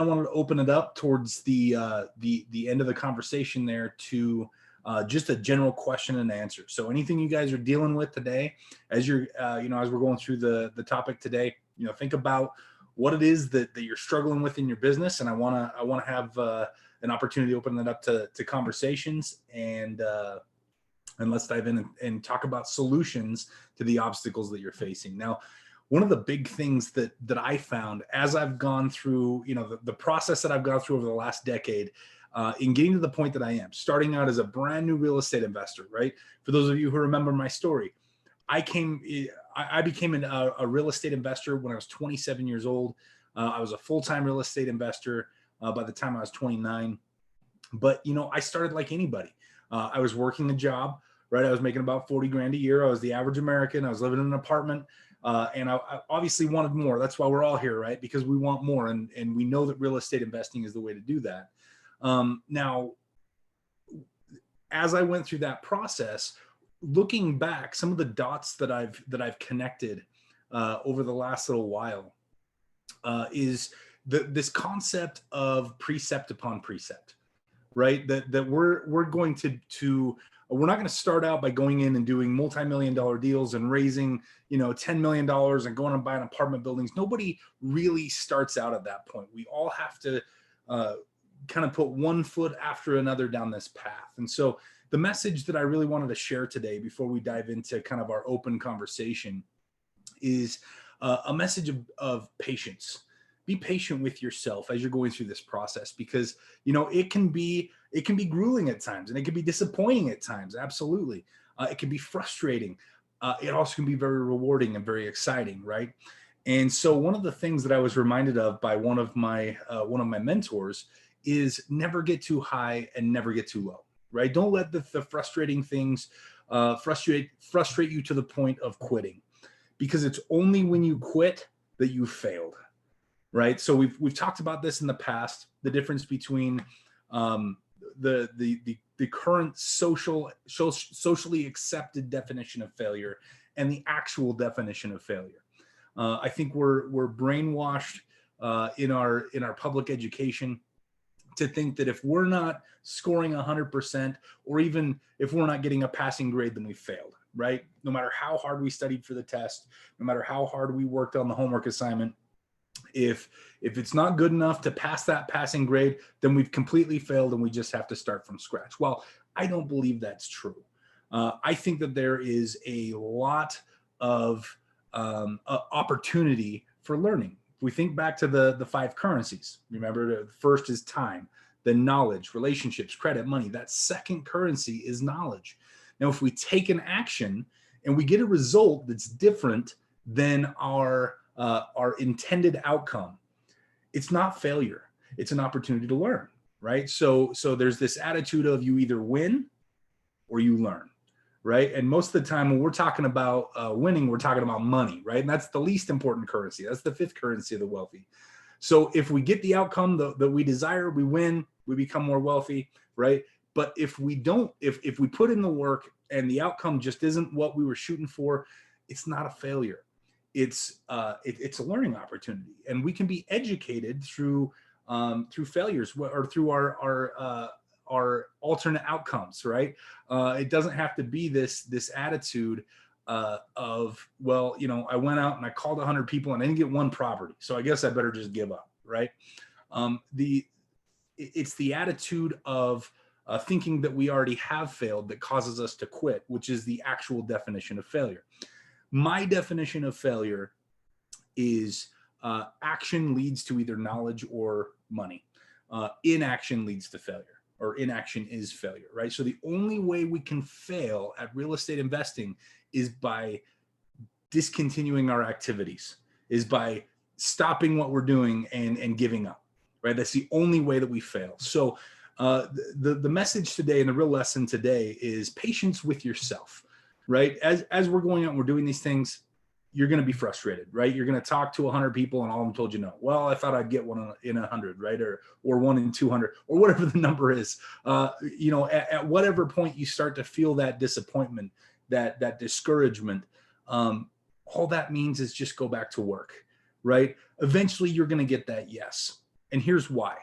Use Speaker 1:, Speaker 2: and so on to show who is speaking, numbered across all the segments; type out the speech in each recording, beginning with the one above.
Speaker 1: I wanted to open it up towards the end of the conversation there to just a general question and answer. So anything you guys are dealing with today, as you're as we're going through the topic today, think about what it is that you're struggling with in your business, and I want to have an opportunity to open it up to conversations, and let's dive in and talk about solutions to the obstacles that you're facing. Now, one of the big things that I found as I've gone through, the process that I've gone through over the last decade, in getting to the point that I am, starting out as a brand new real estate investor, right? For those of you who remember my story, I became a real estate investor when I was 27 years old. I was a full-time real estate investor by the time I was 29. But, I started like anybody. I was working a job, right? I was making about 40 grand a year. I was the average American. I was living in an apartment. And I obviously wanted more. That's why we're all here, right? Because we want more. And we know that real estate investing is the way to do that. Now, as I went through that process, looking back, some of the dots that I've connected over the last little while is this concept of precept upon precept, right? That we're going to we're not going to start out by going in and doing multi-million-dollar deals and raising, $10 million and going and buying apartment buildings. Nobody really starts out at that point. We all have to kind of put one foot after another down this path. And so the message that I really wanted to share today before we dive into kind of our open conversation is a message of patience. Be patient with yourself as you're going through this process, because it can be grueling at times, and it can be disappointing at times. Absolutely, it can be frustrating. It also can be very rewarding and very exciting, right? And so one of the things that I was reminded of by one of my mentors is never get too high and never get too low, right? Don't let the frustrating things frustrate you to the point of quitting, because it's only when you quit that you failed. Right. So we've talked about this in the past, the difference between the current socially accepted definition of failure and the actual definition of failure. I think we're brainwashed in our public education to think that if we're not scoring 100%, or even if we're not getting a passing grade, then we failed. Right. No matter how hard we studied for the test, no matter how hard we worked on the homework assignment, if it's not good enough to pass that passing grade, then we've completely failed and we just have to start from scratch. Well, I don't believe that's true. I think that there is a lot of opportunity for learning. If we think back to the five currencies, remember, the first is time, then knowledge, relationships, credit, money. That second currency is knowledge. Now, if we take an action and we get a result that's different than our intended outcome, it's not failure. It's an opportunity to learn, right? So there's this attitude of you either win or you learn, right? And most of the time when we're talking about winning, we're talking about money, right? And that's the least important currency. That's the fifth currency of the wealthy. So if we get the outcome that we desire, we win, we become more wealthy, right? But if we don't, if we put in the work and the outcome just isn't what we were shooting for, it's not a failure. It's a learning opportunity, and we can be educated through failures or through our alternate outcomes, right? It doesn't have to be this attitude of, well, I went out and I called 100 people and I didn't get one property, so I guess I better just give up, right? It's the attitude of thinking that we already have failed that causes us to quit, which is the actual definition of failure. My definition of failure is action leads to either knowledge or money. Inaction leads to failure, or inaction is failure, right? So the only way we can fail at real estate investing is by discontinuing our activities, is by stopping what we're doing and giving up, right? That's the only way that we fail. So the message today and the real lesson today is patience with yourself. Right? As we're going out and we're doing these things, you're going to be frustrated, right? You're going to talk to 100 people and all of them told you no. Well, I thought I'd get one in 100, right? Or 1 in 200, or whatever the number is. At whatever point you start to feel that disappointment, that discouragement, all that means is just go back to work, right? Eventually you're going to get that yes. And here's why.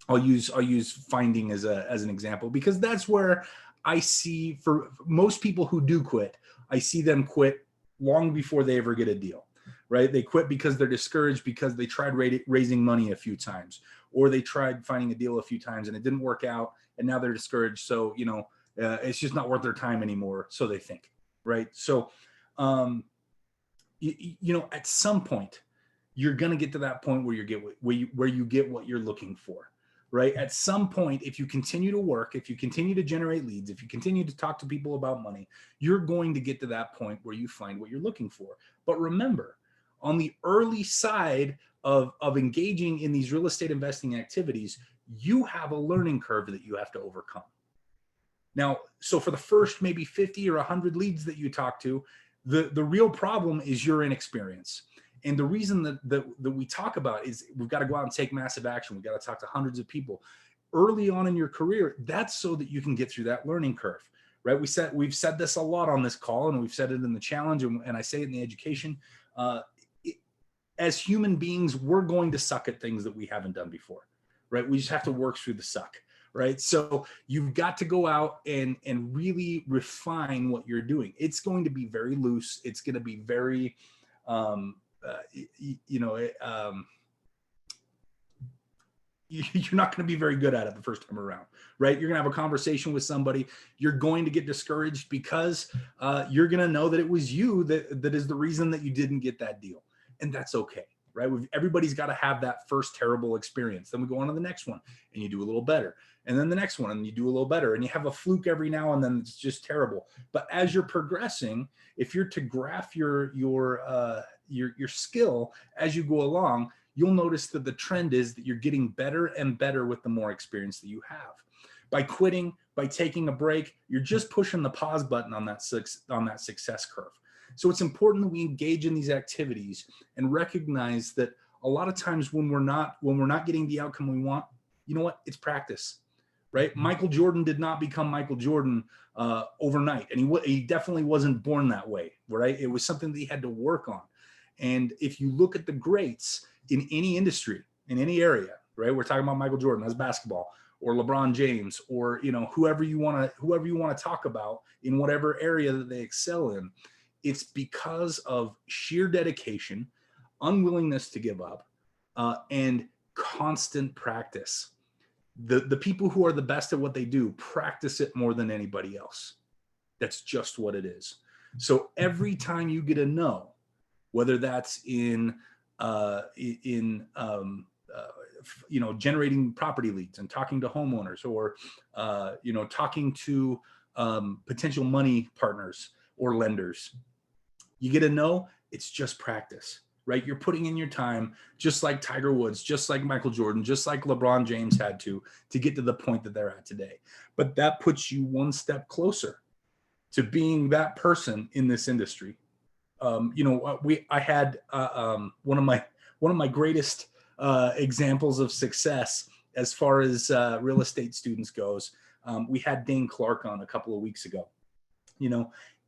Speaker 1: I'll use finding as an example, because that's where I see, for most people who do quit, I see them quit long before they ever get a deal, right? They quit because they're discouraged, because they tried raising money a few times, or they tried finding a deal a few times and it didn't work out, and now they're discouraged. So, it's just not worth their time anymore. So they think, right? So, at some point, you're going to get to that point where you get what you're looking for, right? At some point, if you continue to work, if you continue to generate leads, if you continue to talk to people about money, you're going to get to that point where you find what you're looking for. But remember, on the early side of engaging in these real estate investing activities, you have a learning curve that you have to overcome. Now, so for the first maybe 50 or 100 leads that you talk to, the real problem is your inexperience. And the reason that we talk about is we've got to go out and take massive action. We've got to talk to hundreds of people early on in your career. That's so that you can get through that learning curve, right? We've said this a lot on this call, and we've said it in the challenge, and I say it in the education. As human beings, we're going to suck at things that we haven't done before, right? We just have to work through the suck, right? So you've got to go out and really refine what you're doing. It's going to be very loose. It's going to be very, you're not going to be very good at it the first time around, right? You're going to have a conversation with somebody. You're going to get discouraged because you're going to know that it was you that is the reason that you didn't get that deal. And that's okay, right? Everybody's got to have that first terrible experience. Then we go on to the next one and you do a little better. And then the next one and you do a little better. And you have a fluke every now and then. It's just terrible. But as you're progressing, if you're to graph your skill as you go along, you'll notice that the trend is that you're getting better and better with the more experience that you have. By quitting, by taking a break, you're just pushing the pause button on that success curve. So it's important that we engage in these activities and recognize that a lot of times when we're not getting the outcome we want, you know what? It's practice, right? Michael Jordan did not become Michael Jordan overnight, and he definitely wasn't born that way, right? It was something that he had to work on. And if you look at the greats in any industry, in any area, right? We're talking about Michael Jordan, that's basketball, or LeBron James, or whoever you want to talk about in whatever area that they excel in. It's because of sheer dedication, unwillingness to give up, and constant practice. The people who are the best at what they do practice it more than anybody else. That's just what it is. So every time you get a no, whether that's in generating property leads and talking to homeowners, or talking to potential money partners or lenders, you get a no, it's just practice, right? You're putting in your time, just like Tiger Woods, just like Michael Jordan, just like LeBron James had to get to the point that they're at today. But that puts you one step closer to being that person in this industry. I had one of my greatest examples of success as far as real estate students goes. We had Dane Clark on a couple of weeks ago,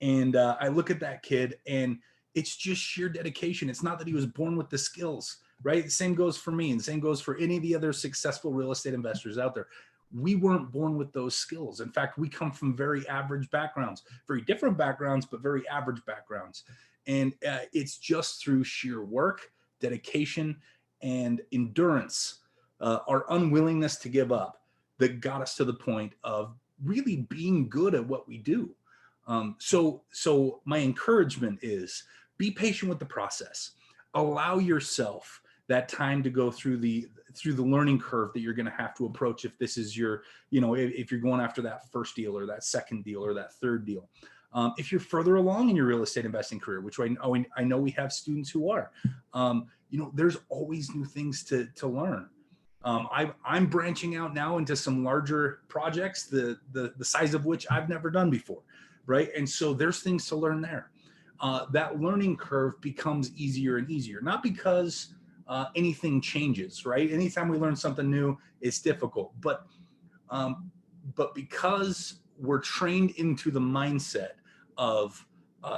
Speaker 1: and I look at that kid, and it's just sheer dedication. It's not that he was born with the skills, right? The same goes for me, and the same goes for any of the other successful real estate investors out there. We weren't born with those skills. In fact, we come from very average backgrounds, very different backgrounds, but very average backgrounds. And it's just through sheer work, dedication, and endurance, our unwillingness to give up, that got us to the point of really being good at what we do. So my encouragement is, be patient with the process. Allow yourself that time to go through the learning curve that you're going to have to approach if this is your, if you're going after that first deal or that second deal or that third deal. If you're further along in your real estate investing career, which I know we have students who are, there's always new things to learn. I'm branching out now into some larger projects, the size of which I've never done before, right? And so there's things to learn there. That learning curve becomes easier and easier, not because anything changes, right? Anytime we learn something new, it's difficult, but because we're trained into the mindset of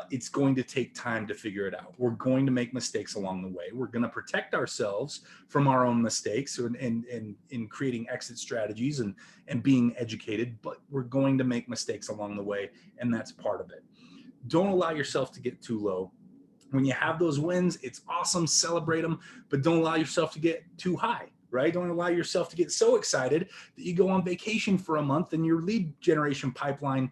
Speaker 1: it's going to take time to figure it out. We're going to make mistakes along the way. We're going to protect ourselves from our own mistakes and in creating exit strategies and being educated, but we're going to make mistakes along the way, and that's part of it. Don't allow yourself to get too low. When you have those wins, it's awesome, celebrate them, but don't allow yourself to get too high, right? Don't allow yourself to get so excited that you go on vacation for a month and your lead generation pipeline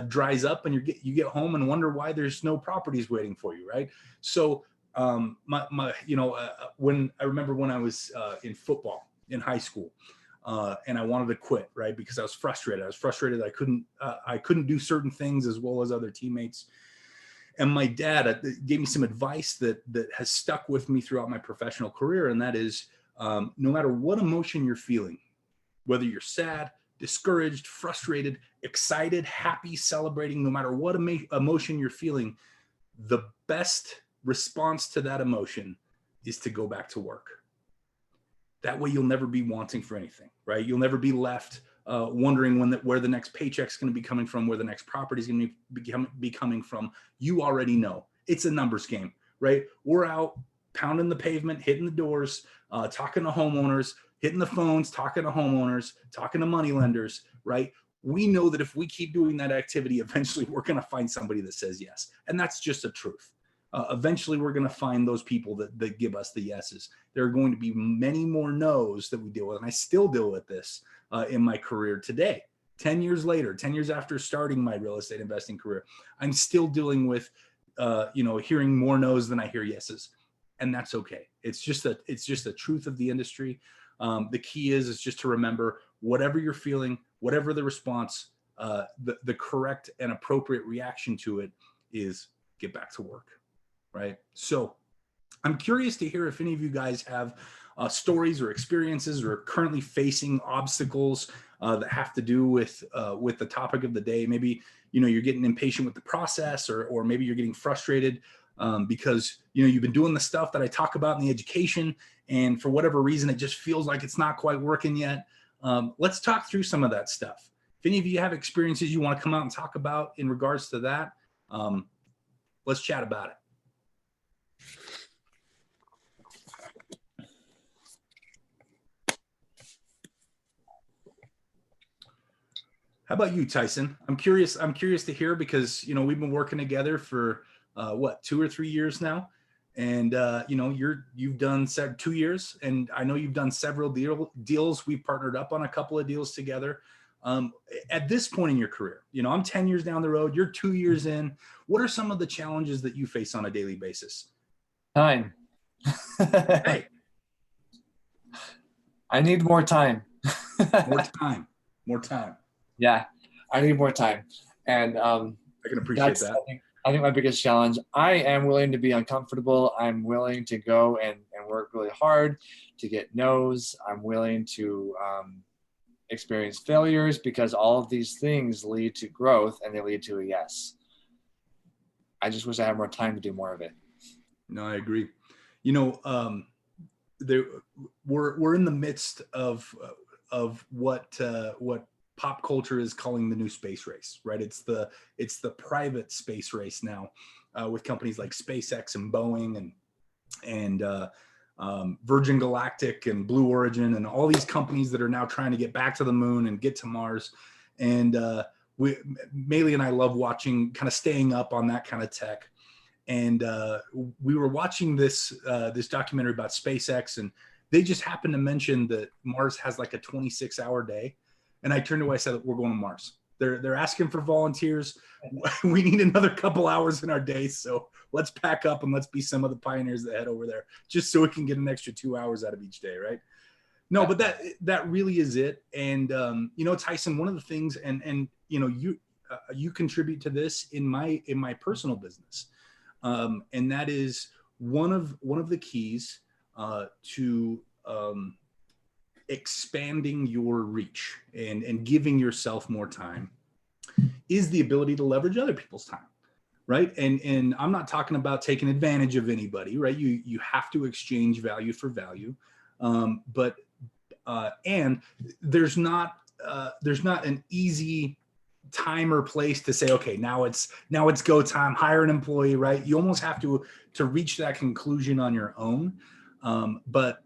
Speaker 1: dries up, and you get home and wonder why there's no properties waiting for you, right? So when I remember when I was in football in high school, and I wanted to quit, right? Because I was frustrated. I couldn't do certain things as well as other teammates. And my dad gave me some advice that has stuck with me throughout my professional career. And that is, no matter what emotion you're feeling, whether you're sad, discouraged, frustrated, excited, happy, celebrating, no matter what emotion you're feeling, the best response to that emotion is to go back to work. That way you'll never be wanting for anything, right? You'll never be left wondering where the next paycheck's going to be coming from, where the next property is going to be coming from. You already know. It's a numbers game, right? We're out pounding the pavement, hitting the doors, talking to homeowners, hitting the phones, talking to homeowners, talking to money lenders, right? We know that if we keep doing that activity, eventually we're going to find somebody that says yes. And that's just the truth. Eventually we're going to find those people that give us the yeses. There are going to be many more no's that we deal with. And I still deal with this in my career today. 10 years later, 10 years after starting my real estate investing career, I'm still dealing with, hearing more no's than I hear yeses. And that's okay. It's just the truth of the industry. The key is just to remember, whatever you're feeling, whatever the response, the correct and appropriate reaction to it is get back to work. Right. So I'm curious to hear if any of you guys have stories or experiences or are currently facing obstacles that have to do with the topic of the day. Maybe, you're getting impatient with the process, or maybe you're getting frustrated because, you've been doing the stuff that I talk about in the education, and for whatever reason, it just feels like it's not quite working yet. Let's talk through some of that stuff. If any of you have experiences you want to come out and talk about in regards to that, let's chat about it. How about you, Tyson? I'm curious to hear, because, we've been working together for 2 or 3 years now. And, you've done 2 years, and I know you've done several deals. We've partnered up on a couple of deals together. At this point in your career, I'm 10 years down the road, you're 2 years in. What are some of the challenges that you face on a daily basis?
Speaker 2: Time.
Speaker 1: Hey.
Speaker 2: I need more time.
Speaker 1: More time.
Speaker 2: Yeah, I need more time. And
Speaker 1: I can appreciate that.
Speaker 2: I think my biggest challenge, I am willing to be uncomfortable. I'm willing to go and work really hard to get no's. I'm willing to experience failures, because all of these things lead to growth and they lead to a yes. I just wish I had more time to do more of it.
Speaker 1: No, I agree. We're in the midst of what pop culture is calling the new space race, right? It's the private space race now, with companies like SpaceX and Boeing and Virgin Galactic and Blue Origin and all these companies that are now trying to get back to the moon and get to Mars. And Maylee and I love watching, kind of staying up on that kind of tech. And we were watching this documentary about SpaceX, and they just happened to mention that Mars has like a 26-hour day. And I turned to her, I said, we're going to Mars. They're asking for volunteers. We need another couple hours in our day. So let's pack up and let's be some of the pioneers that head over there, just so we can get an extra 2 hours out of each day, right? No, but that really is it. And Tyson, one of the things, and you contribute to this in my personal business, and that is one of the keys to expanding your reach and giving yourself more time is the ability to leverage other people's time, right? And I'm not talking about taking advantage of anybody, right? You have to exchange value for value, and there's not an easy time or place to say, okay, now it's go time, hire an employee, right? You almost have to reach that conclusion on your own. But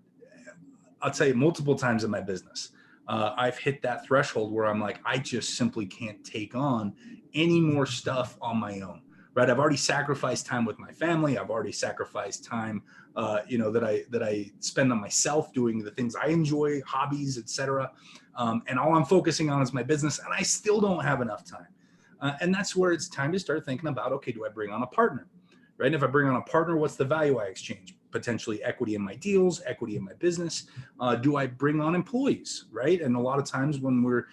Speaker 1: I'll tell you, multiple times in my business, I've hit that threshold where I'm like, I just simply can't take on any more stuff on my own, right? I've already sacrificed time with my family. I've already sacrificed time, that I spend on myself doing the things I enjoy, hobbies, etc. And all I'm focusing on is my business, and I still don't have enough time. And that's where it's time to start thinking about, okay, do I bring on a partner? Right? And if I bring on a partner, what's the value I exchange? Potentially equity in my deals, equity in my business. Do I bring on employees? Right? And a lot of times when we're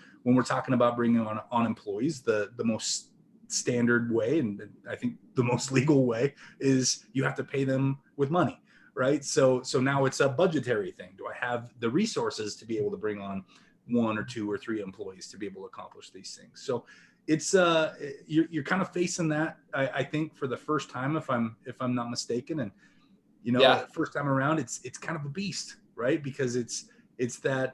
Speaker 1: talking about bringing on employees, the most standard way, and I think the most legal way, is you have to pay them with money. Right? So now it's a budgetary thing. Do I have the resources to be able to bring on 1 or 2 or 3 employees to be able to accomplish these things? So it's you're kind of facing that, I think, for the first time, if I'm not mistaken. And first time around, it's kind of a beast, right? Because it's that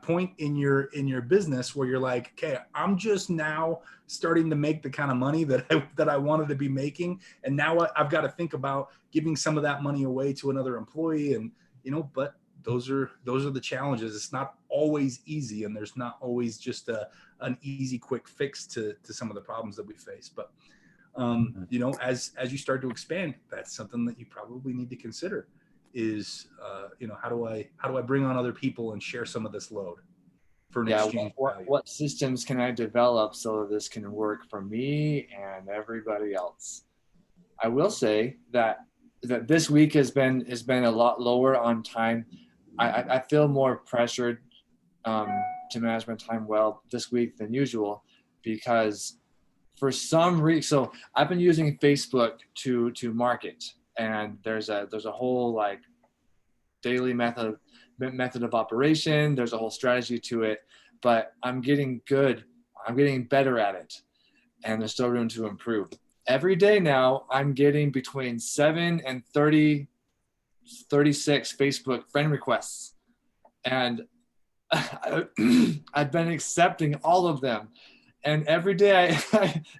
Speaker 1: point in your business where you're like, okay, I'm just now starting to make the kind of money that I wanted to be making, and now I've got to think about giving some of that money away to another employee, and but those are the challenges. It's not always easy, and there's not always just an easy, quick fix to some of the problems that we face. But as you start to expand, that's something that you probably need to consider. Is how do I bring on other people and share some of this load for an exchange value?
Speaker 2: What systems can I develop so that this can work for me and everybody else? I will say that this week has been a lot lower on time. I feel more pressured to manage my time well this week than usual, because for some reason, so I've been using Facebook to market, and there's a whole like daily method of operation. There's a whole strategy to it, but I'm getting better at it, and there's still room to improve. Every day now, I'm getting between 7 and 36 Facebook friend requests, and I've been accepting all of them. And every day,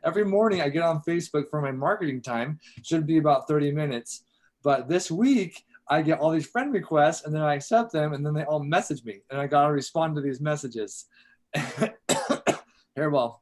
Speaker 2: every morning I get on Facebook for my marketing time. Should be about 30 minutes. But this week, I get all these friend requests, and then I accept them, and then they all message me. And I got to respond to these messages. Hairball.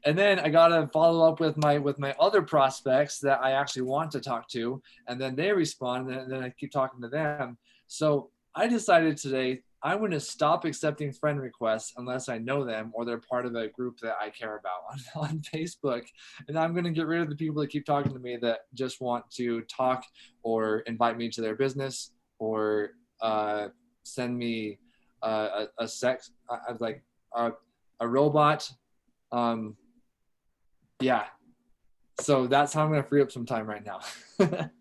Speaker 2: And then I got to follow up with my other prospects that I actually want to talk to. And then they respond, and then I keep talking to them. So I decided today, I'm going to stop accepting friend requests unless I know them or they're part of a group that I care about on Facebook. And I'm going to get rid of the people that keep talking to me that just want to talk or invite me to their business or send me a robot. Yeah. So that's how I'm going to free up some time right now.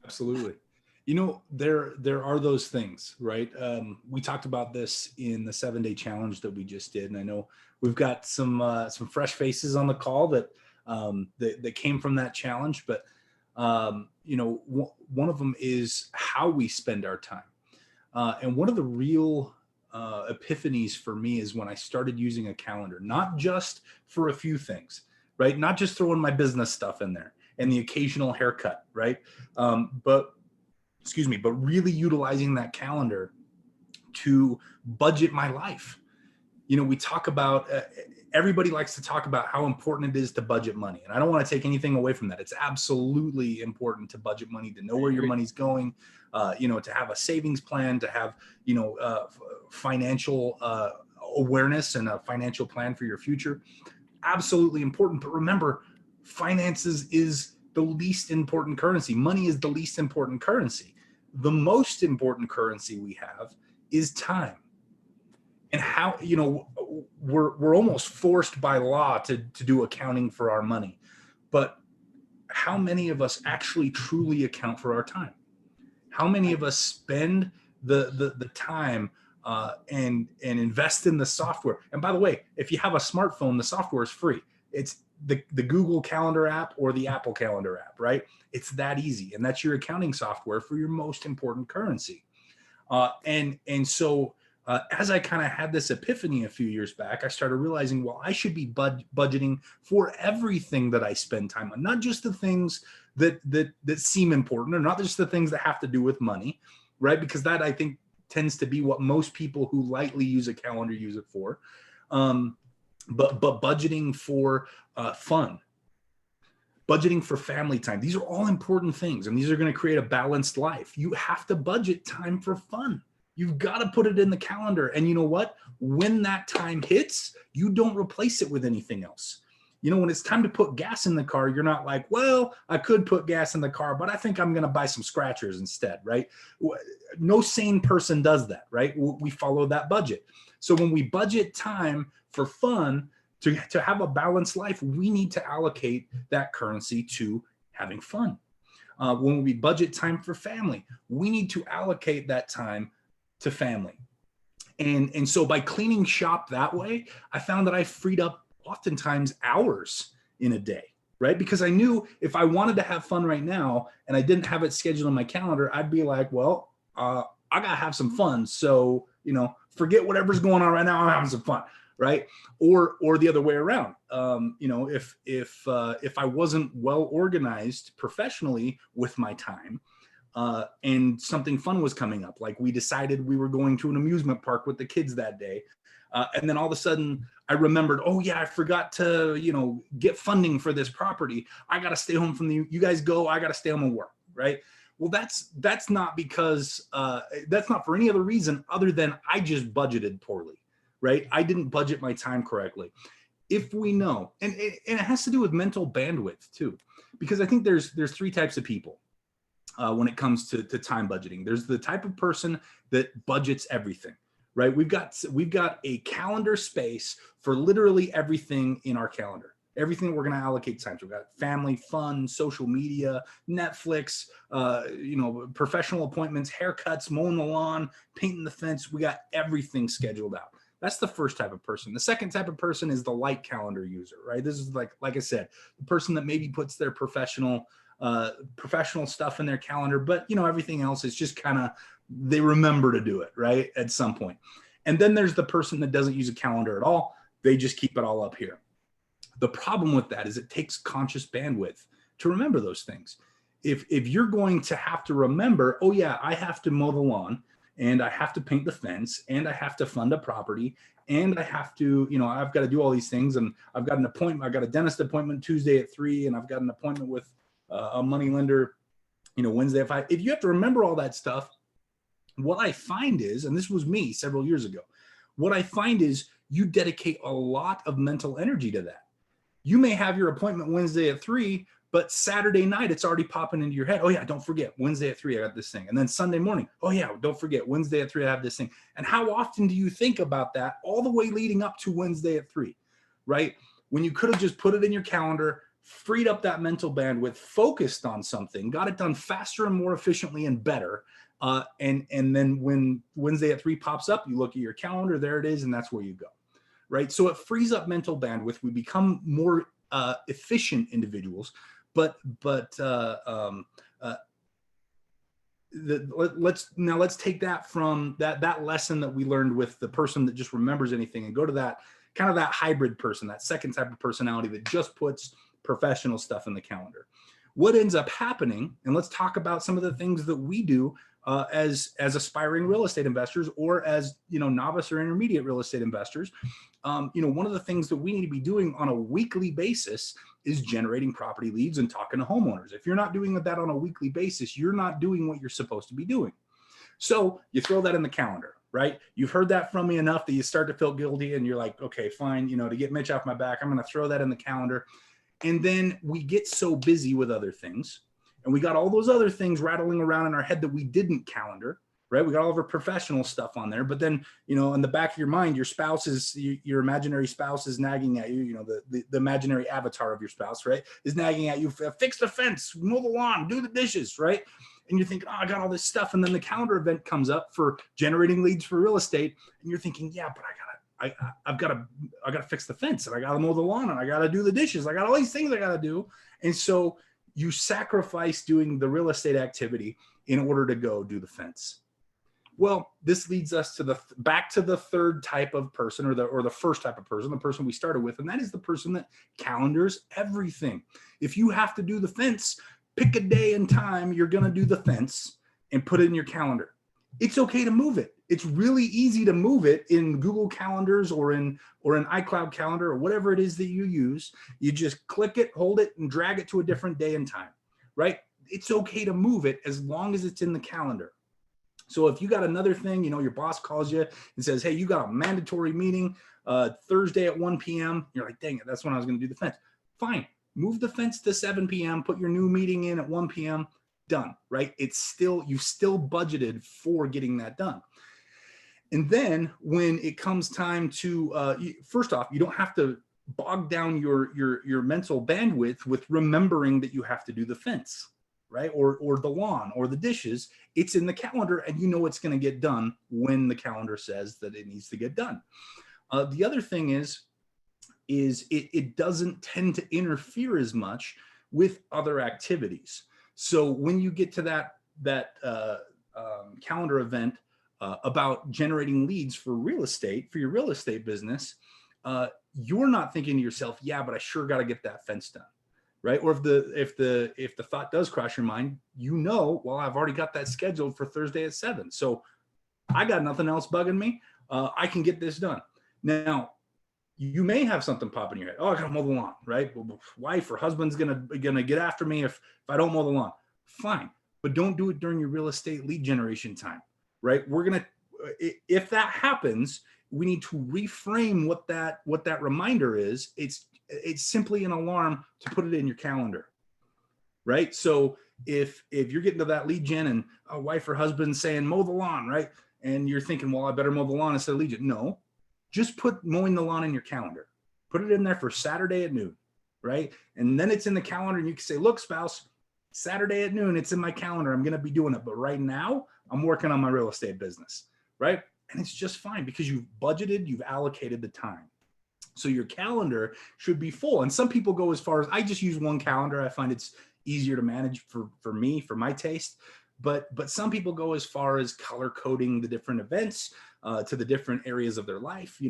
Speaker 1: Absolutely. There are those things, right? We talked about this in the 7-day challenge that we just did. And I know we've got some fresh faces on the call that came from that challenge. But, one of them is how we spend our time. And one of the real epiphanies for me is when I started using a calendar, not just for a few things, right? Not just throwing my business stuff in there and the occasional haircut, right? But really utilizing that calendar to budget my life. We talk about, everybody likes to talk about how important it is to budget money. And I don't want to take anything away from that. It's absolutely important to budget money, to know where your money's going, to have a savings plan, to have, financial awareness and a financial plan for your future. Absolutely important. But remember, finances is the least important currency. Money is the least important currency. The most important currency we have is time. And how, we're almost forced by law to do accounting for our money. But how many of us actually truly account for our time? How many of us spend the time and invest in the software? And by the way, if you have a smartphone, the software is free. It's the Google Calendar app or the Apple Calendar app, right? It's that easy. And that's your accounting software for your most important currency. And so as I kind of had this epiphany a few years back, I started realizing, well, I should be budgeting for everything that I spend time on, not just the things that seem important, or not just the things that have to do with money, right? Because that, I think, tends to be what most people who lightly use a calendar use it for. But budgeting for fun, budgeting for family time. These are all important things, and these are going to create a balanced life. You have to budget time for fun. You've got to put it in the calendar. And you know what? When that time hits, you don't replace it with anything else. You know, when it's time to put gas in the car, you're not like, well, I could put gas in the car, but I think I'm going to buy some scratchers instead, right? No sane person does that, right? We follow that budget. So when we budget time for fun, to have a balanced life, we need to allocate that currency to having fun. When we budget time for family, we need to allocate that time to family. And so by cleaning shop that way, I found that I freed up oftentimes hours in a day, right? Because I knew if I wanted to have fun right now and I didn't have it scheduled on my calendar, I'd be like, well, I got to have some fun. So, you know, forget whatever's going on right now. I'm having some fun, right? Or the other way around. You know, if I wasn't well organized professionally with my time, and something fun was coming up, like we decided we were going to an amusement park with the kids that day, and then all of a sudden I remembered, oh yeah, I forgot to, you know, get funding for this property. I got to stay home from you guys go. I got to stay home and work, right? Well, that's not because that's not for any other reason other than I just budgeted poorly, right? I didn't budget my time correctly. If we know, and it has to do with mental bandwidth too, because I think there's three types of people when it comes to time budgeting. There's the type of person that budgets everything, right? We've got a calendar space for literally everything in our calendar. Everything that we're going to allocate time to. We've got family, fun, social media, Netflix, you know, professional appointments, haircuts, mowing the lawn, painting the fence. We got everything scheduled out. That's the first type of person. The second type of person is the light calendar user, right? This is like I said, the person that maybe puts their professional stuff in their calendar, but you know, everything else is just kind of, they remember to do it, right, at some point. And then there's the person that doesn't use a calendar at all. They just keep it all up here. The problem with that is it takes conscious bandwidth to remember those things. If you're going to have to remember, oh yeah, I have to mow the lawn, and I have to paint the fence, and I have to fund a property, and I have to, you know, I've got to do all these things, and I've got an appointment, I've got a dentist appointment Tuesday at 3, and I've got an appointment with a money lender, you know, Wednesday at 5. If you have to remember all that stuff, what I find is, and this was me several years ago, what I find is you dedicate a lot of mental energy to that. You may have your appointment Wednesday at 3, but Saturday night, it's already popping into your head. Oh yeah, don't forget Wednesday at 3, I got this thing. And then Sunday morning, oh yeah, don't forget Wednesday at 3, I have this thing. And how often do you think about that all the way leading up to Wednesday at 3, right? When you could have just put it in your calendar, freed up that mental bandwidth, focused on something, got it done faster and more efficiently and better. And then when Wednesday at 3 pops up, you look at your calendar, there it is, and that's where you go, right? So it frees up mental bandwidth. We become more efficient individuals. Let's take that from that lesson that we learned with the person that just remembers anything and go to that kind of that hybrid person, that second type of personality that just puts professional stuff in the calendar. What ends up happening, and let's talk about some of the things that we do as aspiring real estate investors, or as, you know, novice or intermediate real estate investors. You know, one of the things that we need to be doing on a weekly basis is generating property leads and talking to homeowners. If you're not doing that on a weekly basis, you're not doing what you're supposed to be doing. So you throw that in the calendar, right? You've heard that from me enough that you start to feel guilty, and you're like, okay, fine, you know, to get Mitch off my back, I'm going to throw that in the calendar. And then we get so busy with other things, and we got all those other things rattling around in our head that we didn't calendar, right? We got all of our professional stuff on there, but then, you know, in the back of your mind, your imaginary spouse is nagging at you, you know, the imaginary avatar of your spouse, right, is nagging at you, fix the fence, mow the lawn, do the dishes, right? And you're thinking, oh, I got all this stuff. And then the calendar event comes up for generating leads for real estate. And you're thinking, yeah, but I've got to fix the fence, and I got to mow the lawn, and I got to do the dishes. I got all these things I got to do. And so you sacrifice doing the real estate activity in order to go do the fence. Well, this leads us to back to the third type of person, or the first type of person, the person we started with, and that is the person that calendars everything. If you have to do the fence, pick a day and time you're going to do the fence and put it in your calendar. It's okay to move it. It's really easy to move it in Google Calendars or in iCloud Calendar or whatever it is that you use. You just click it, hold it, and drag it to a different day and time, right? It's okay to move it as long as it's in the calendar. So if you got another thing, your boss calls you and says, hey, you got a mandatory meeting Thursday at 1 p.m. You're like, dang it, that's when I was going to do the fence. Fine. Move the fence to 7 p.m. Put your new meeting in at 1 p.m. Done, right? You still budgeted for getting that done. And then when it comes time to, first off, you don't have to bog down your mental bandwidth with remembering that you have to do the fence, right? Or the lawn or the dishes. It's in the calendar and it's going to get done when the calendar says that it needs to get done. The other thing is it doesn't tend to interfere as much with other activities. So when you get to that calendar event about generating leads for your real estate business, you're not thinking to yourself, yeah, but I sure got to get that fence done. Right. Or if the thought does cross your mind, well, I've already got that scheduled for Thursday at 7. So I got nothing else bugging me. I can get this done. Now, you may have something pop in your head. Oh, I gotta mow the lawn, right? Well, wife or husband's gonna get after me if I don't mow the lawn. Fine, but don't do it during your real estate lead generation time, right? If that happens, we need to reframe what that reminder is. It's simply an alarm to put it in your calendar, right? So if you're getting to that lead gen and a wife or husband saying mow the lawn, right? And you're thinking, well, I better mow the lawn instead of lead gen. No, just put mowing the lawn in your calendar. Put it in there for Saturday at noon, right? And then it's in the calendar and you can say, look, spouse, Saturday at noon, it's in my calendar. I'm going to be doing it. But right now I'm working on my real estate business, right? And it's just fine because you've budgeted, you've allocated the time. So your calendar should be full. And some people go as far as, I just use one calendar. I find it's easier to manage for me, for my taste. But some people go as far as color coding the different events to the different areas of their life.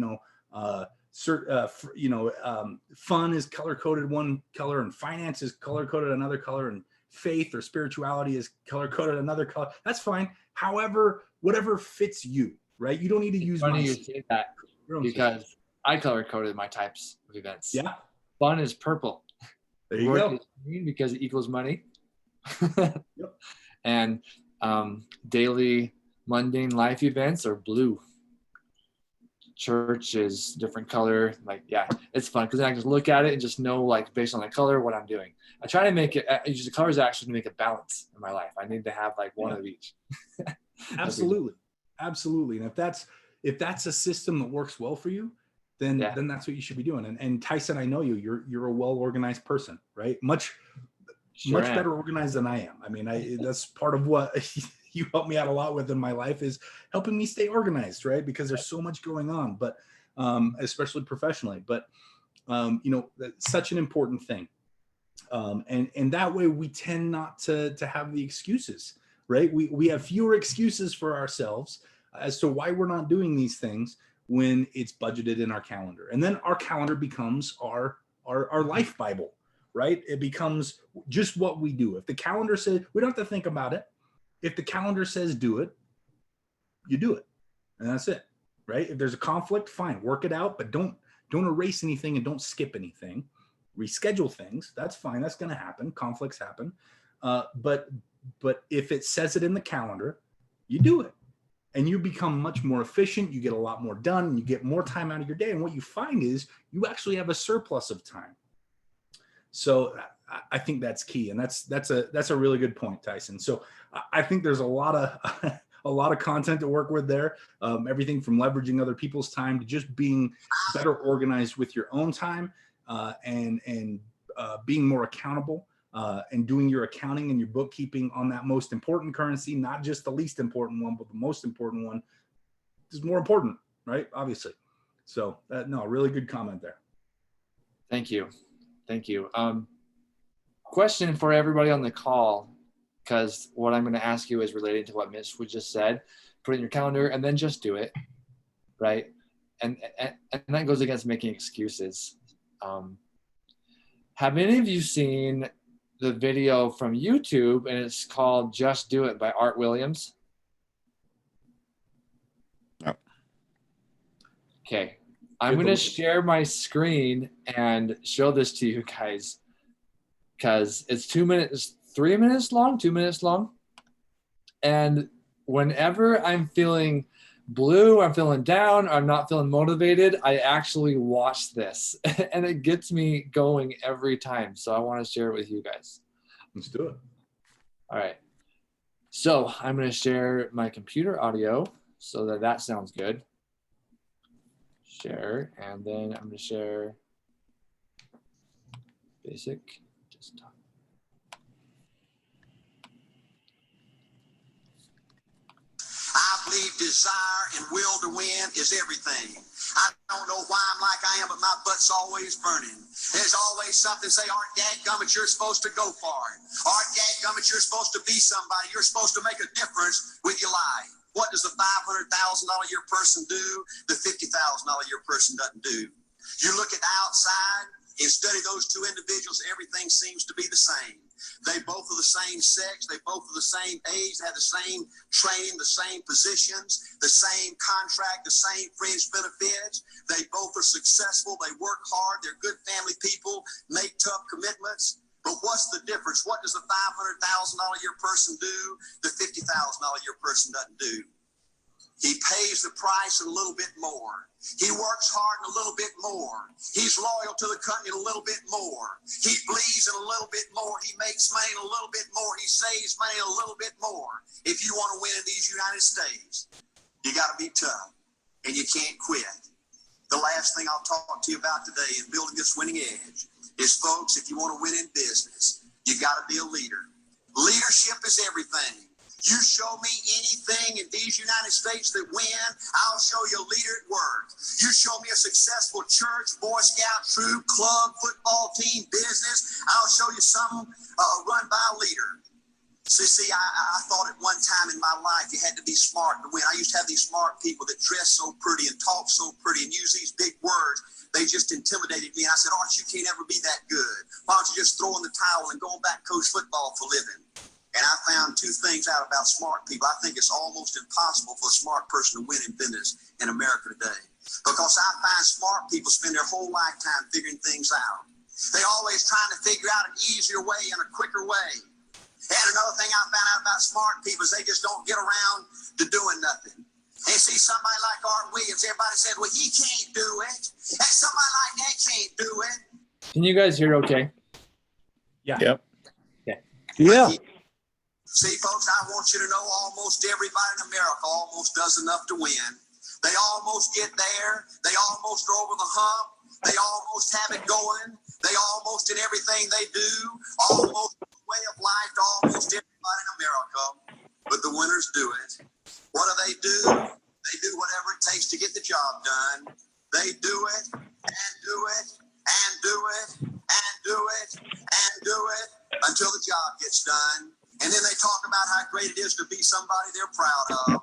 Speaker 1: Fun is color coded one color, and finance is color coded another color, and faith or spirituality is color coded another color. That's fine. However, whatever fits you, right? You don't need to use.
Speaker 2: Funny you say that because I color coded my types of events.
Speaker 1: Yeah.
Speaker 2: Fun is purple.
Speaker 1: There you go.
Speaker 2: Is green because it equals money.
Speaker 1: Yep.
Speaker 2: And daily mundane life events are blue. Church is different color. Like, yeah, it's fun because then I can just look at it and just know, like, based on the color, what I'm doing. I try to make it, use the colors actually to make a balance in my life. I need to have like one of each.
Speaker 1: Absolutely. Absolutely. And if that's a system that works well for you, then that's what you should be doing. And Tyson, I know you're a well-organized person, right? Much better organized than I am. I mean, that's part of what you help me out a lot with in my life is helping me stay organized, right? Because there's so much going on, but especially professionally, but that's such an important thing. And that way we tend not to have the excuses, right? We have fewer excuses for ourselves as to why we're not doing these things when it's budgeted in our calendar. And then our calendar becomes our life Bible, right? It becomes just what we do. If the calendar says, we don't have to think about it. If the calendar says do it, you do it. And that's it, right? If there's a conflict, fine, work it out, but don't erase anything and don't skip anything. Reschedule things. That's fine. That's going to happen. Conflicts happen. But if it says it in the calendar, you do it. And you become much more efficient. You get a lot more done. And you get more time out of your day. And what you find is you actually have a surplus of time. So I think that's key. And that's a really good point, Tyson. So I think there's a lot of content to work with there. Everything from leveraging other people's time to just being better organized with your own time and being more accountable and doing your accounting and your bookkeeping on that most important currency, not just the least important one, but the most important one is more important, right? Obviously. So no, really good comment there.
Speaker 2: Thank you. Question for everybody on the call. because what I'm going to ask you is related to what Mitch just said. Put it in your calendar and then just do it, right? And that goes against making excuses. Have any of you seen the video from YouTube, and it's called Just Do It by Art Williams?
Speaker 3: No.
Speaker 2: Okay. I'm going to share my screen and show this to you guys because it's 2 minutes, 3 minutes long, 2 minutes long. And whenever I'm feeling blue, I'm feeling down, I'm not feeling motivated, I actually watch this and it gets me going every time. So I want to share it with you guys.
Speaker 1: Let's do it.
Speaker 2: All right. So I'm going to share my computer audio so that sounds good. Share, and then I'm going to share basic desktop.
Speaker 4: I believe desire and will to win is everything. I don't know why I'm like I am, but my butt's always burning. There's always something say, Art Dadgummit, you're supposed to go for it. Art Dadgummit, you're supposed to be somebody. You're supposed to make a difference with your life. What does the $500,000 a year person do? The $50,000 a year person doesn't do. You look at the outside and study those two individuals, everything seems to be the same. They both are the same sex. They both are the same age. They have the same training, the same positions, the same contract, the same fringe benefits. They both are successful. They work hard. They're good family people, make tough commitments. But what's the difference? What does the $500,000 a year person do? The $50,000 a year person doesn't do. He pays the price and a little bit more. He works hard and a little bit more. He's loyal to the company a little bit more. He bleeds in a little bit more. He makes money a little bit more. He saves money a little bit more. If you want to win in these United States, you got to be tough and you can't quit. The last thing I'll talk to you about today in building this winning edge is, folks, if you want to win in business, you got to be a leader. Leadership is everything. You show me anything in these United States that win, I'll show you a leader at work. You show me a successful church, Boy Scout troop, club, football team, business, I'll show you something run by a leader. See, I thought at one time in my life you had to be smart to win. I used to have these smart people that dress so pretty and talk so pretty and use these big words. They just intimidated me. And I said, Art, you can't ever be that good. Why don't you just throw in the towel and go back and coach football for a living? And I found two things out about smart people. I think it's almost impossible for a smart person to win in business in America today. Because I find smart people spend their whole lifetime figuring things out. They always trying to figure out an easier way and a quicker way. And another thing I found out about smart people is they just don't get around to doing nothing. And see, somebody like Art Williams, everybody said, well, he can't do it. And somebody like that can't do it.
Speaker 2: Can you guys hear okay?
Speaker 1: Yeah.
Speaker 3: Yep.
Speaker 2: Okay.
Speaker 3: Yeah.
Speaker 4: See, folks, I want you to know almost everybody in America almost does enough to win. They almost get there. They almost are over the hump. They almost have it going. They almost in everything they do, almost the way of life to almost everybody in America. But the winners do it. What do? They do whatever it takes to get the job done. They do it and do it and do it and do it and do it until the job gets done. And then they talk about how great it is to be somebody they're proud of.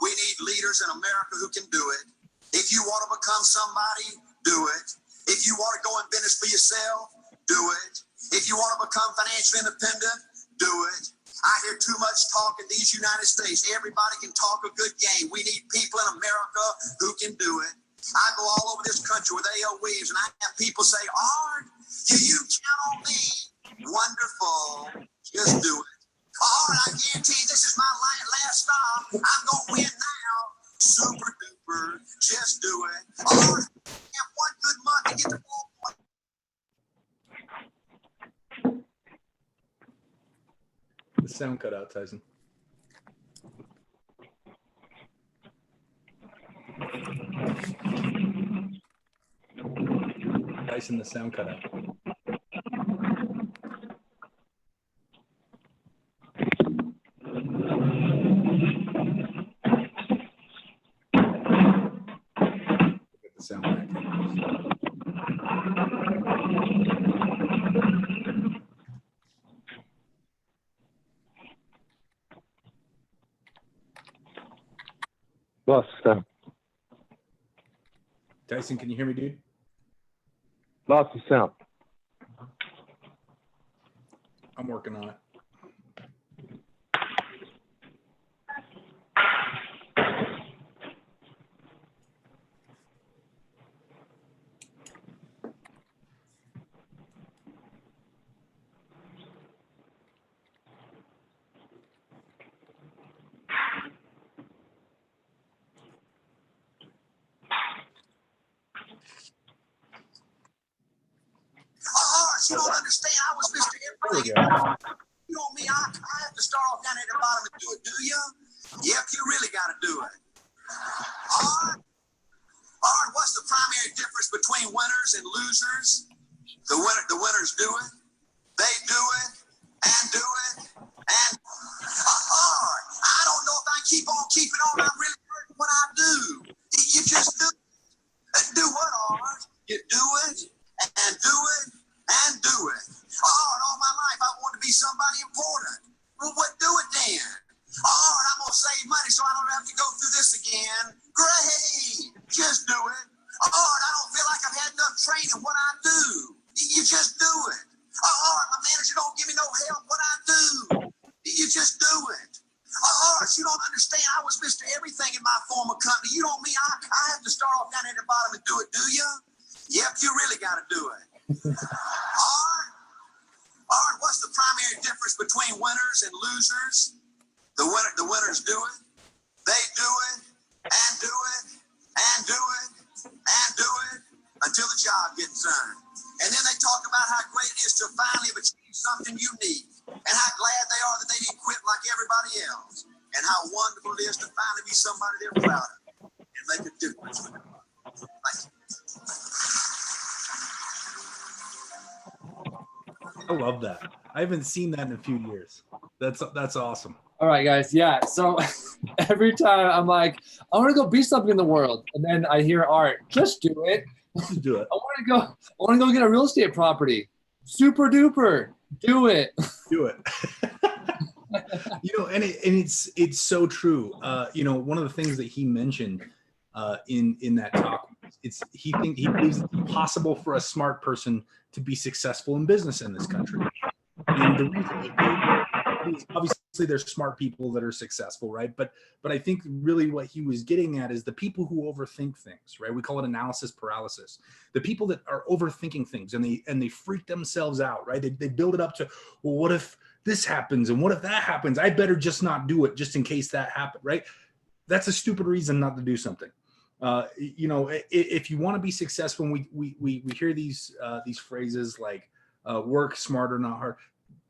Speaker 4: We need leaders in America who can do it. If you want to become somebody, do it. If you want to go in business for yourself, do it. If you want to become financially independent, do it. I hear too much talk in these United States. Everybody can talk a good game. We need people in America who can do it. I go all over this country with A.L. Williams, and I have people say, Art, you count on me. Wonderful. Just do it. All right, I guarantee you this is my last stop. I'm going to win now. Super duper. Just do it. All right, have one good month to get the ball.
Speaker 1: The sound cut out, Tyson. Tyson, the sound cut out. Get the sound back.
Speaker 3: Lost the sound.
Speaker 1: Tyson, can you hear me, dude?
Speaker 3: Lost the sound.
Speaker 1: I'm working on it.
Speaker 4: You don't understand. I was Mr.
Speaker 1: There we
Speaker 4: Everything.
Speaker 1: go.
Speaker 4: You know me, I have to start off down at the bottom and do it, do you? Yep, you really got to do it. All right, what's the primary difference between winners and losers? The winners do it, they do it, and do it, and all right. I don't know if I can keep on keeping on. I'm really hurting what I do. You just do it. Do what, Art? You do it, and do it, and do it. All my life I wanted to be somebody important. Well, what do it then? I'm going to save money so I don't have to go through this again. Great. Just do it. I don't feel like I've had enough training. What I do. You just do it. My manager don't give me no help. What I do. You just do it. You don't understand. I was Mr. Everything in my former company. You know me. I have to start off down at the bottom and do it, do you? Yep, you really got to do it. All right, what's the primary difference between winners and losers? The winners do it, they do it, and do it, and do it, and do it until the job gets done. And then they talk about how great it is to finally have achieved something unique, and how glad they are that they didn't quit like everybody else, and how wonderful it is to finally be somebody they're proud of and make a difference. Thank you.
Speaker 1: I love that. I haven't seen that in a few years. That's awesome.
Speaker 2: All right, guys. Yeah. So every time I'm like, I want to go be something in the world, and then I hear Art, just do it.
Speaker 1: Just do it.
Speaker 2: I want to go get a real estate property. Super duper. Do it.
Speaker 1: Do it. And it's so true. One of the things that he mentioned in that talk, he believes it's impossible for a smart person to be successful in business in this country. And the reason he believes, obviously there's smart people that are successful, right? But I think really what he was getting at is the people who overthink things, right? We call it analysis paralysis. The people that are overthinking things and they freak themselves out, right? They build it up to, well, what if this happens? And what if that happens? I better just not do it just in case that happened, right? That's a stupid reason not to do something. If you want to be successful, and we hear these phrases like work smarter, not hard.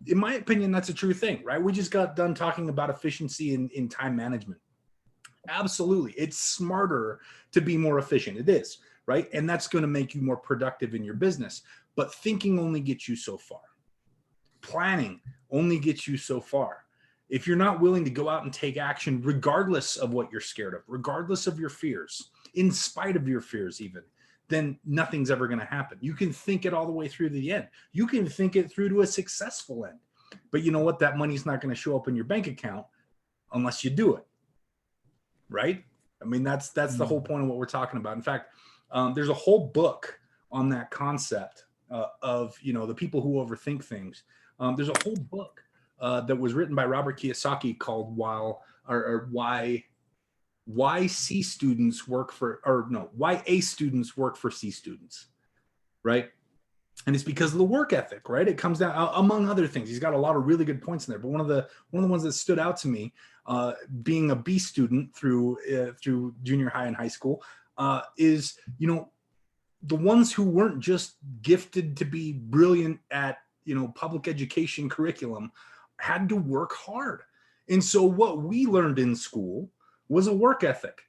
Speaker 1: In my opinion, that's a true thing, right? We just got done talking about efficiency in time management. Absolutely. It's smarter to be more efficient. It is, right? And that's going to make you more productive in your business. But thinking only gets you so far. Planning only gets you so far. If you're not willing to go out and take action, regardless of what you're scared of, regardless of your fears, in spite of your fears even, then nothing's ever going to happen. You can think it all the way through to the end. You can think it through to a successful end. But you know what? That money's not going to show up in your bank account unless you do it. Right? I mean, that's the whole point of what we're talking about. In fact, there's a whole book on that concept of, the people who overthink things. There's a whole book that was written by Robert Kiyosaki called Why C students work for, why A students work for C students, right? And it's because of the work ethic, right? It comes down, among other things. He's got a lot of really good points in there, but one of the ones that stood out to me, being a B student through junior high and high school, is the ones who weren't just gifted to be brilliant at public education curriculum had to work hard. And so what we learned in school was a work ethic.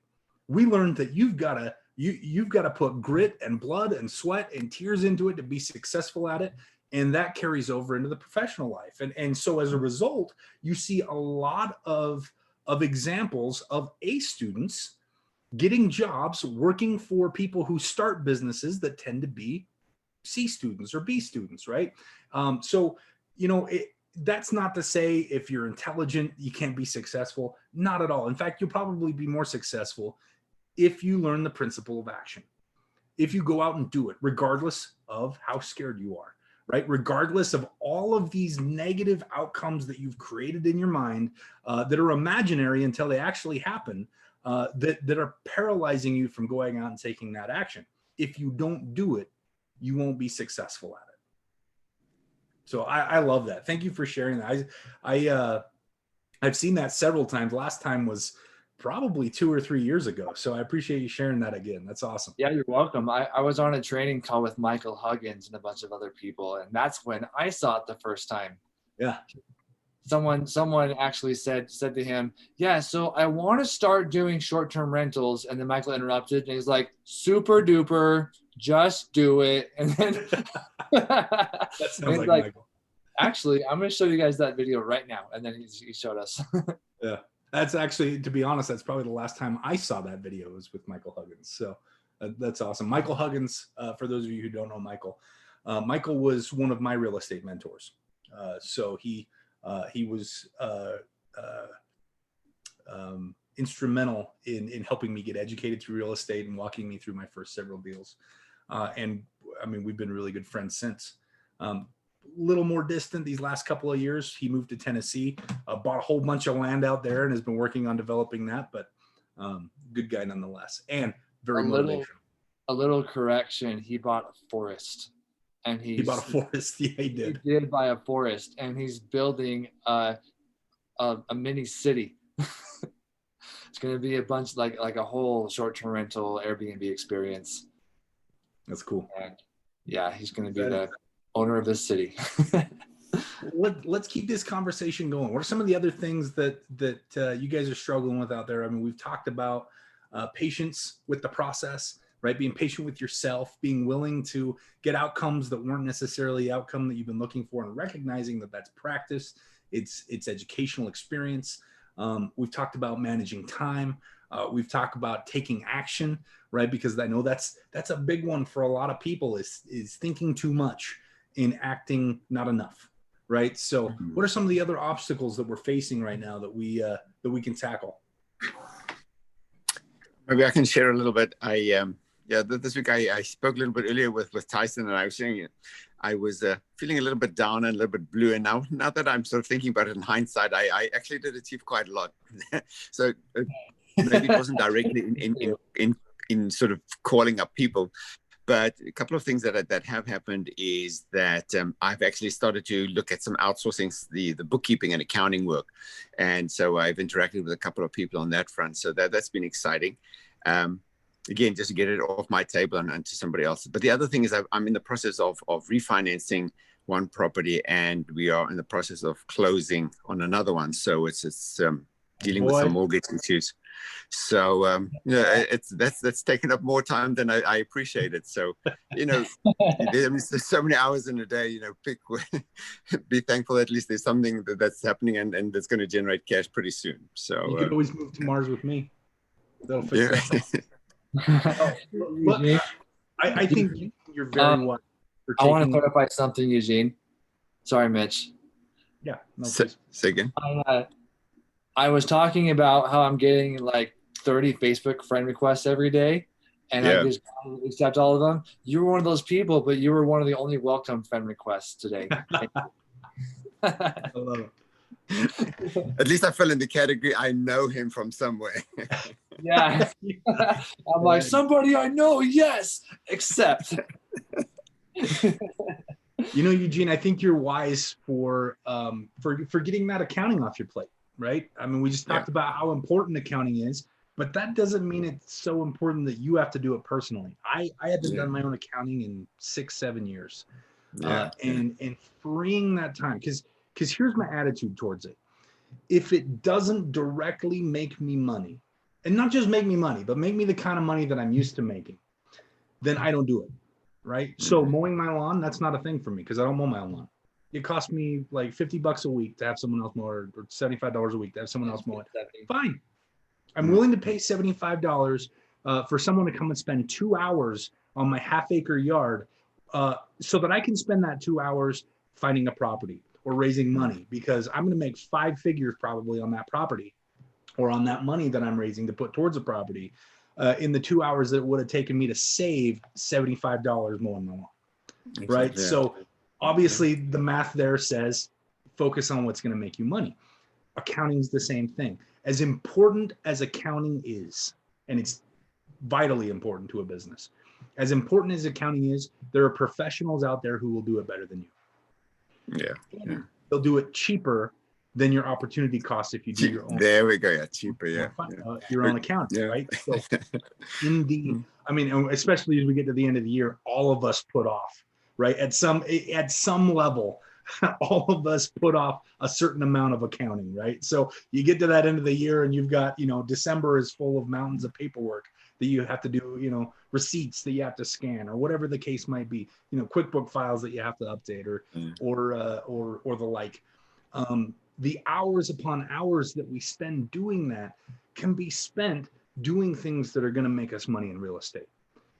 Speaker 1: We learned that you've got to put grit and blood and sweat and tears into it to be successful at it. And that carries over into the professional life. And so as a result, you see a lot of examples of A students getting jobs working for people who start businesses that tend to be C students or B students, right? that's not to say if you're intelligent, you can't be successful. Not at all. In fact, you'll probably be more successful if you learn the principle of action. If you go out and do it, regardless of how scared you are, right? Regardless of all of these negative outcomes that you've created in your mind that are imaginary until they actually happen, that are paralyzing you from going out and taking that action. If you don't do it, you won't be successful at it. So I love that. Thank you for sharing that. I've seen that several times. Last time was probably 2 or 3 years ago. So I appreciate you sharing that again. That's awesome.
Speaker 2: Yeah, you're welcome. I was on a training call with Michael Huggins and a bunch of other people, and that's when I saw it the first time.
Speaker 1: Yeah.
Speaker 2: Someone actually said to him, yeah, so I want to start doing short-term rentals. And then Michael interrupted and he's like, super duper, just do it. And then
Speaker 1: That sounds like Michael.
Speaker 2: Actually, I'm going to show you guys that video right now. And then he showed us.
Speaker 1: Yeah. That's actually, to be honest, that's probably the last time I saw that video was with Michael Huggins. So that's awesome. Michael Huggins, for those of you who don't know Michael, Michael was one of my real estate mentors. So he was instrumental in helping me get educated through real estate and walking me through my first several deals. And I mean, we've been really good friends since. Little more distant these last couple of years. He moved to Tennessee, bought a whole bunch of land out there and has been working on developing that, but good guy nonetheless, and very motivational.
Speaker 2: A little correction. He bought a forest. And he
Speaker 1: bought a forest. Yeah, he did.
Speaker 2: He did buy a forest, and he's building a mini city. It's going to be a bunch like a whole short-term rental Airbnb experience.
Speaker 1: That's cool.
Speaker 2: And yeah, he's going to be the owner of this city.
Speaker 1: Let's keep this conversation going. What are some of the other things that you guys are struggling with out there? I mean, we've talked about patience with the process, right? Being patient with yourself, being willing to get outcomes that weren't necessarily the outcome that you've been looking for, and recognizing that that's practice. It's educational experience. We've talked about managing time. We've talked about taking action, right? Because I know that's a big one for a lot of people is thinking too much and acting not enough, right? So what are some of the other obstacles that we're facing right now that we can tackle?
Speaker 5: Maybe I can share a little bit. This week I spoke a little bit earlier with Tyson, and I was saying I was feeling a little bit down and a little bit blue. And now that I'm sort of thinking about it in hindsight, I actually did achieve quite a lot. So maybe it wasn't directly in sort of calling up people, but a couple of things that have happened is that I've actually started to look at some outsourcing the bookkeeping and accounting work. And so I've interacted with a couple of people on that front. So that's been exciting. Again, just to get it off my table and to somebody else. But the other thing is I'm in the process of refinancing one property, and we are in the process of closing on another one. So it's dealing with some mortgage issues. So that's taken up more time than I appreciated. So there's so many hours in a day. Be thankful at least there's something that's happening and that's going to generate cash pretty soon. So
Speaker 1: you can always move to Mars with me. That'll fix that. I think you're very wise.
Speaker 2: I want to clarify something, Eugene. Sorry, Mitch.
Speaker 1: Yeah. No,
Speaker 5: say again.
Speaker 2: I was talking about how I'm getting like 30 Facebook friend requests every day, and I just accept all of them. You were one of those people, but you were one of the only welcome friend requests today.
Speaker 1: I love it.
Speaker 5: At least I fell in the category. I know him from somewhere.
Speaker 2: Yeah. I'm like, somebody I know, yes, except.
Speaker 1: Eugene, I think you're wise for getting that accounting off your plate, right? I mean, we just talked about how important accounting is, but that doesn't mean it's so important that you have to do it personally. I haven't done my own accounting in 6-7 years. And freeing that time, because here's my attitude towards it. If it doesn't directly make me money, and not just make me money, but make me the kind of money that I'm used to making, then I don't do it, right? So mowing my lawn, that's not a thing for me because I don't mow my own lawn. It costs me like $50 a week to have someone else mow it, or $75 a week to have someone else mow it. Fine. I'm willing to pay $75 for someone to come and spend 2 hours on my half-acre yard so that I can spend that 2 hours finding a property or raising money, because I'm going to make 5 figures probably on that property or on that money that I'm raising to put towards a property in the 2 hours that it would have taken me to save $75 more in the lawn. Right.
Speaker 5: Exactly, yeah.
Speaker 1: So obviously the math there says focus on what's going to make you money. Accounting is the same thing. As important as accounting is, and it's vitally important to a business, as important as accounting is, there are professionals out there who will do it better than you.
Speaker 5: Yeah.
Speaker 1: They'll do it cheaper than your opportunity cost if you do your own.
Speaker 5: There we go. Yeah, cheaper. Yeah.
Speaker 1: Your own accounting,
Speaker 5: Yeah.
Speaker 1: right? So in the, I mean, especially as we get to the end of the year, all of us put off, right? At some level, all of us put off a certain amount of accounting, right? So you get to that end of the year and you've got, December is full of mountains of paperwork that you have to do, receipts that you have to scan or whatever the case might be, QuickBook files that you have to update or the like. The hours upon hours that we spend doing that can be spent doing things that are going to make us money in real estate.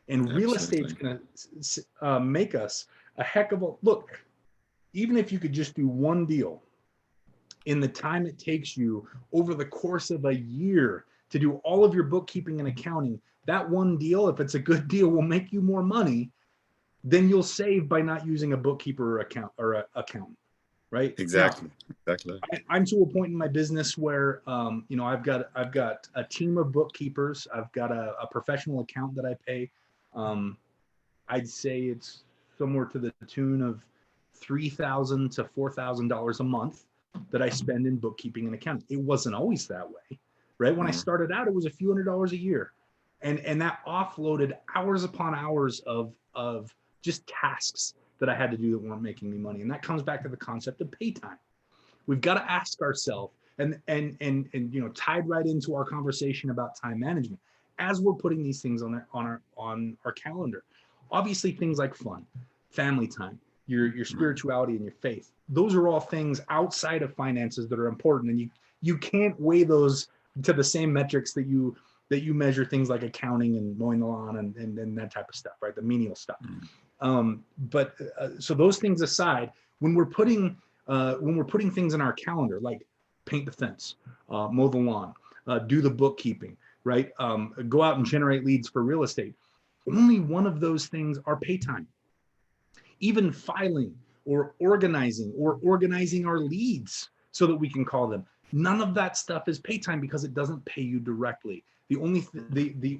Speaker 1: And real estate's going to make us a heck of a look. Even if you could just do one deal in the time it takes you over the course of a year to do all of your bookkeeping and accounting, that one deal, if it's a good deal, will make you more money than you'll save by not using a bookkeeper or accountant. Right.
Speaker 5: Exactly.
Speaker 1: Now, I'm to a point in my business where, I've got a team of bookkeepers. I've got a professional account that I pay. I'd say it's somewhere to the tune of $3,000 to $4,000 a month that I spend in bookkeeping and accounting. It wasn't always that way, right? When I started out, it was a few $100s a year, and that offloaded hours upon hours of just tasks that I had to do that weren't making me money. And that comes back to the concept of pay time. We've got to ask ourselves, and tied right into our conversation about time management, as we're putting these things on our calendar. Obviously, things like fun, family time, your spirituality and your faith. Those are all things outside of finances that are important, and you can't weigh those to the same metrics that you measure things like accounting and mowing the lawn and that type of stuff, right? The menial stuff. So those things aside, when we're putting things in our calendar, like paint the fence, mow the lawn, do the bookkeeping, right? Go out and generate leads for real estate. Only one of those things are pay time. Even filing or organizing our leads so that we can call them. None of that stuff is pay time because it doesn't pay you directly. The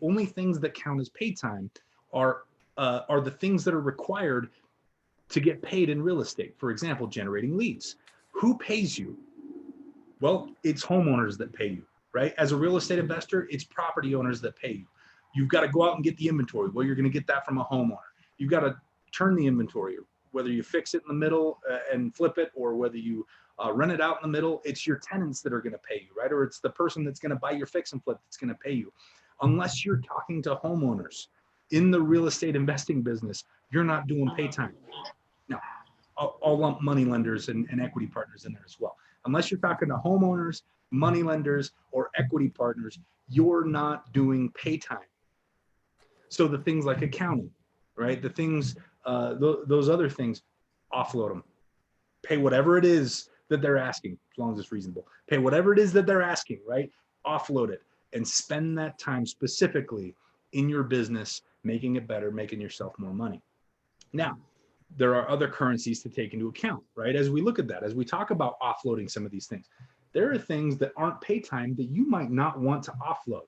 Speaker 1: only things that count as pay time are the things that are required to get paid in real estate. For example, generating leads. Who pays you? Well, it's homeowners that pay you, right? As a real estate investor, it's property owners that pay you. You've got to go out and get the inventory. Well, you're going to get that from a homeowner. You've got to turn the inventory, whether you fix it in the middle and flip it, or whether you rent it out in the middle. It's your tenants that are going to pay you, right? Or it's the person that's going to buy your fix and flip that's going to pay you. Unless you're talking to homeowners in the real estate investing business, you're not doing pay time. No, I'll lump money lenders and equity partners in there as well. Unless you're talking to homeowners, money lenders, or equity partners, you're not doing pay time. So the things like accounting, right? The things, those other things, offload them. Pay whatever it is that they're asking, as long as it's reasonable. Pay whatever it is that they're asking, right? Offload it and spend that time specifically in your business, making it better, making yourself more money. Now, there are other currencies to take into account, right? As we look at that, as we talk about offloading some of these things, there are things that aren't pay time that you might not want to offload,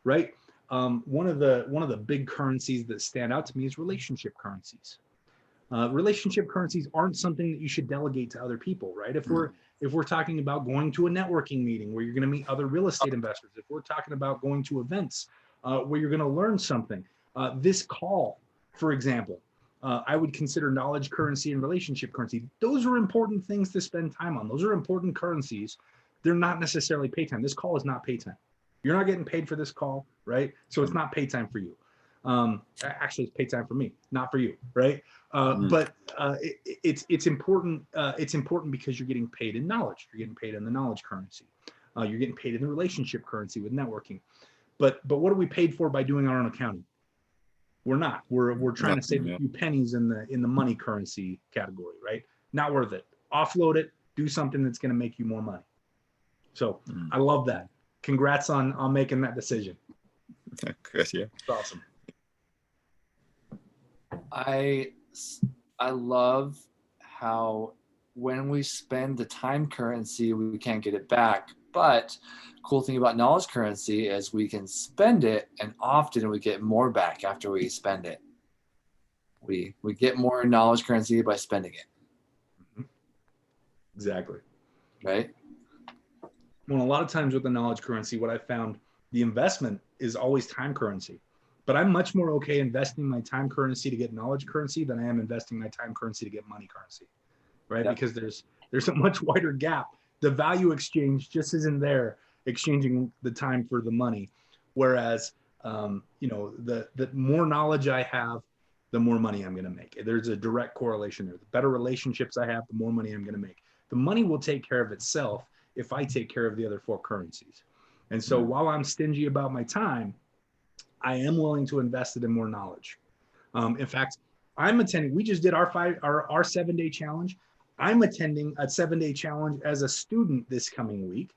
Speaker 1: right? One of the big currencies that stand out to me is relationship currencies. Relationship currencies aren't something that you should delegate to other people, right? If we're talking about going to a networking meeting where you're going to meet other real estate investors, if we're talking about going to events where you're going to learn something, this call, for example, I would consider knowledge currency and relationship currency. Those are important things to spend time on. Those are important currencies. They're not necessarily pay time. This call is not pay time. You're not getting paid for this call, right? So it's not pay time for you. Actually, it's pay time for me, not for you, right? But it's important. It's important because you're getting paid in knowledge. You're getting paid in the knowledge currency. You're getting paid in the relationship currency with networking. But what are we paid for by doing our own accounting? We're not. We're trying to save a few pennies in the money currency category, right? Not worth it. Offload it. do something that's going to make you more money. So I love that. Congrats on making that decision.
Speaker 5: Good, yeah.
Speaker 1: It's awesome.
Speaker 2: I love how when we spend the time currency, we can't get it back. But cool thing about knowledge currency is we can spend it, and often we get more back after we spend it. We get more knowledge currency by spending it.
Speaker 1: Exactly.
Speaker 2: Right?
Speaker 1: Well, a lot of times with the knowledge currency, what I found, the investment is always time currency. But I'm much more okay investing my time currency to get knowledge currency than I am investing my time currency to get money currency, right?
Speaker 2: Yep.
Speaker 1: Because there's a much wider gap. The value exchange just isn't there, exchanging the time for the money. Whereas, the more knowledge I have, the more money I'm going to make. There's a direct correlation there. The better relationships I have, the more money I'm going to make. The money will take care of itself if I take care of the other 4 currencies. And so while I'm stingy about my time, I am willing to invest it in more knowledge. In fact, I'm attending, we just did our 7-day challenge. I'm attending a 7-day challenge as a student this coming week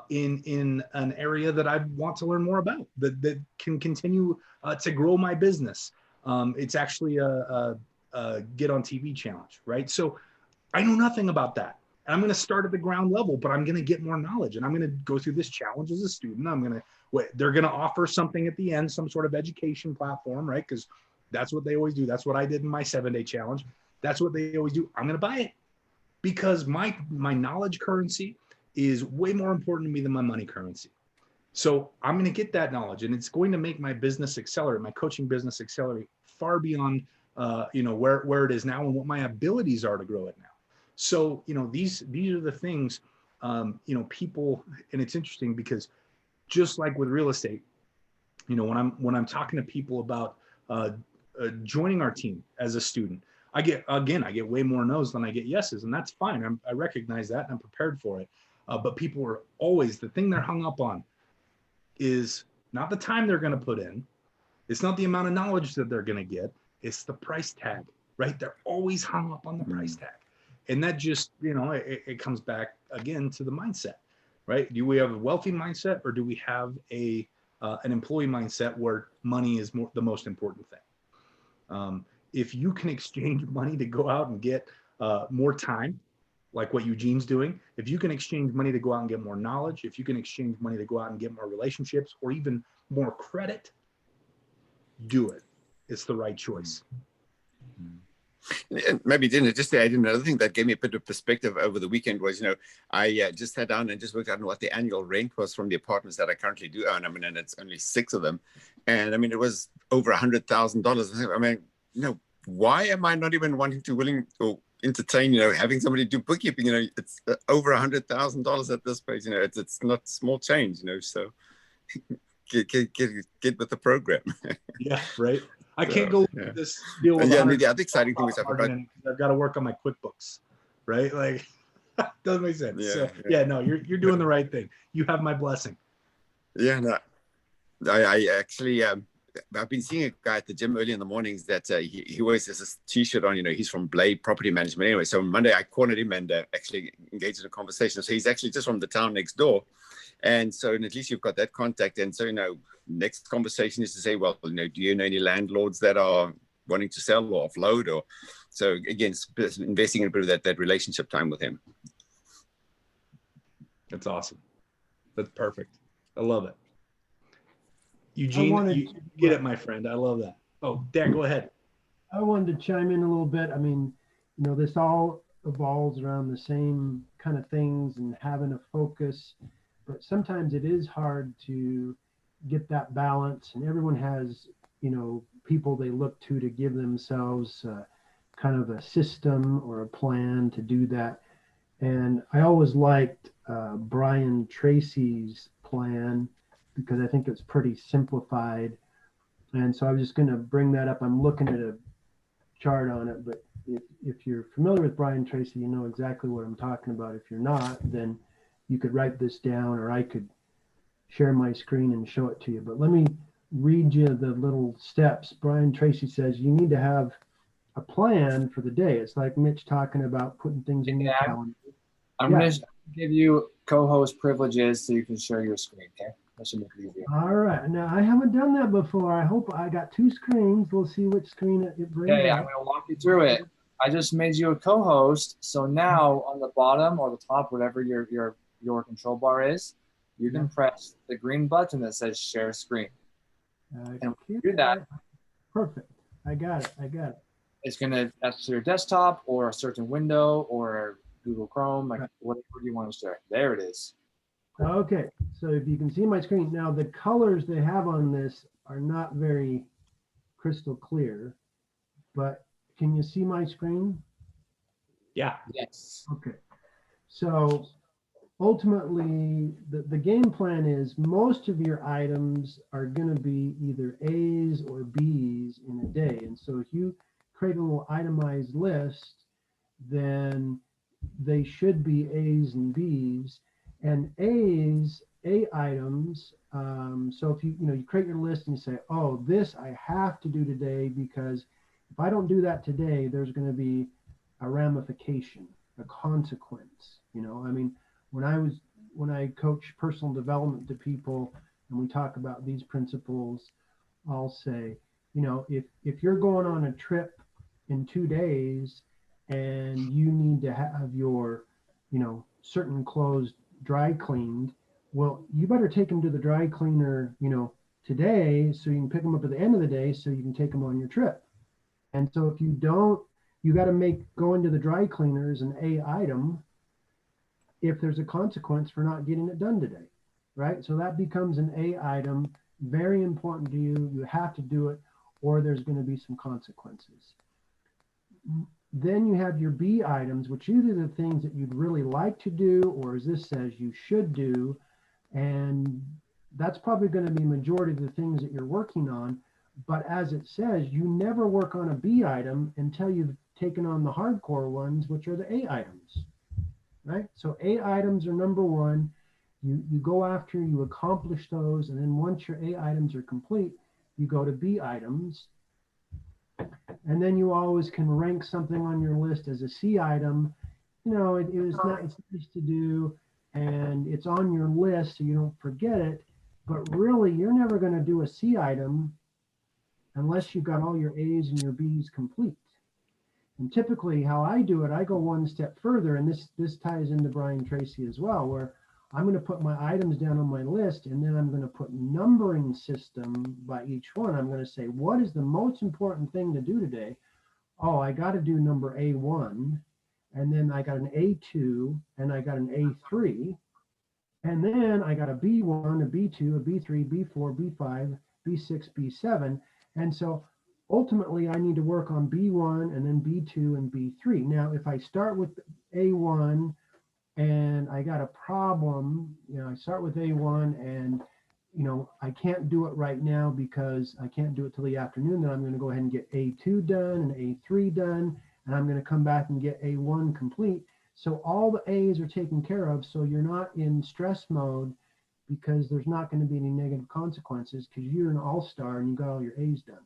Speaker 1: in an area that I want to learn more about, that can continue to grow my business. It's actually a get on TV challenge, right? So I know nothing about that. And I'm going to start at the ground level, but I'm going to get more knowledge, and I'm going to go through this challenge as a student. They're going to offer something at the end, some sort of education platform, right? Because that's what they always do. That's what I did in my 7-day challenge. That's what they always do. I'm going to buy it because my knowledge currency is way more important to me than my money currency. So I'm going to get that knowledge, and it's going to make my business accelerate, my coaching business accelerate far beyond where it is now and what my abilities are to grow it now. So, these are the things, people, and it's interesting because just like with real estate, when I'm talking to people about joining our team as a student, I get way more no's than I get yeses, and that's fine. I recognize that, and I'm prepared for it. But people are always, the thing they're hung up on is not the time they're going to put in. It's not the amount of knowledge that they're going to get. It's the price tag, right? They're always hung up on the price tag. And that just, it comes back again to the mindset, right? Do we have a wealthy mindset, or do we have an employee mindset where money is the most important thing? If you can exchange money to go out and get more time, like what Eugene's doing, if you can exchange money to go out and get more knowledge, if you can exchange money to go out and get more relationships or even more credit, do it. It's the right choice.
Speaker 5: And maybe just to add another thing that gave me a bit of perspective over the weekend was, I just sat down and just worked out what the annual rent was from the apartments that I currently do own. And it's only 6 of them. And it was over $100,000. Why am I not even willing or entertain, having somebody do bookkeeping? It's over $100,000 at this place. It's not small change, so get with the program.
Speaker 1: Yeah, right. I can't go with this deal with
Speaker 5: the other exciting thing was
Speaker 1: I've got to work on my QuickBooks, right? Like, doesn't make sense. No, you're doing the right thing. You have my blessing.
Speaker 5: Yeah, no, I actually I've been seeing a guy at the gym early in the mornings that he always has this T-shirt on. He's from Blade Property Management. Anyway, so on Monday I cornered him and actually engaged in a conversation. So he's actually just from the town next door, and so at least you've got that contact. And so next conversation is to say, well, do you know any landlords that are wanting to sell or offload? Or so again, investing in a bit of that relationship time with him.
Speaker 1: That's awesome. That's perfect. I love it. Eugene, you get it, my friend. I love that. Oh, Dan, go ahead.
Speaker 6: I wanted to chime in a little bit. This all evolves around the same kind of things and having a focus, but sometimes it is hard to get that balance, and everyone has, people they look to give themselves kind of a system or a plan to do that. And I always liked Brian Tracy's plan because I think it's pretty simplified. And so I was just going to bring that up. I'm looking at a chart on it, but if you're familiar with Brian Tracy, you know exactly what I'm talking about. If you're not, then you could write this down, or I could share my screen and show it to you. But let me read you the little steps. Brian Tracy says you need to have a plan for the day. It's like Mitch talking about putting things in your calendar.
Speaker 2: I'm
Speaker 6: Yeah.
Speaker 2: going to give you co-host privileges so you can share your screen, okay? That should make it easier.
Speaker 6: All right. Now, I haven't done that before. I hope I got 2 screens. We'll see which screen it brings
Speaker 2: Okay, I'm
Speaker 6: up.
Speaker 2: going to walk you through it. I just made you a co-host, so now on the bottom or the top, whatever your control bar is, you can press the green button that says share screen. And when you do that,
Speaker 6: Perfect. I got it.
Speaker 2: it's going to that's your desktop or a certain window or Google Chrome, like whatever you want to share. There it is.
Speaker 6: Okay, so if you can see my screen now, the colors they have on this are not very crystal clear, but can you see my screen?
Speaker 1: Yeah.
Speaker 2: Yes.
Speaker 6: Okay, so ultimately the game plan is most of your items are going to be either A's or B's in a day. And so if you create a little itemized list, then they should be A's and B's. And A items. So if you create your list and you say, oh, this I have to do today because if I don't do that today, there's going to be a ramification, a consequence. I mean, when I coach personal development to people and we talk about these principles, I'll say, if you're going on a trip in 2 days and you need to have your, certain clothes dry cleaned, well, you better take them to the dry cleaner, today so you can pick them up at the end of the day so you can take them on your trip. And so if you don't, you got to make going to the dry cleaners an A item if there's a consequence for not getting it done today, right? So that becomes an A item, very important to you. You have to do it or there's going to be some consequences. Then you have your B items, which either are the things that you'd really like to do or as this says you should do. And that's probably going to be majority of the things that you're working on. But as it says, you never work on a B item until you've taken on the hardcore ones, which are the A items, right? So A items are number one. You go after, you accomplish those. And then once your A items are complete, you go to B items. And then you always can rank something on your list as a C item. It's nice to do and it's on your list so you don't forget it. But really, you're never going to do a C item unless you've got all your A's and your B's complete. And typically how I do it, I go one step further, and this ties into Brian Tracy as well, where I'm going to put my items down on my list, and then I'm going to put numbering system by each one. I'm going to say, what is the most important thing to do today? Oh, I got to do number A1, and then I got an A2, and I got an A3, and then I got a B1, a B2, a B3, B4, B5, B6, B7. And so ultimately I need to work on B1 and then B2 and B3. Now, if I start with A1 and I got a problem, I start with A1 and, I can't do it right now because I can't do it till the afternoon, then I'm going to go ahead and get A2 done and A3 done, and I'm going to come back and get A1 complete. So all the A's are taken care of. So you're not in stress mode because there's not going to be any negative consequences because you're an all-star and you got all your A's done.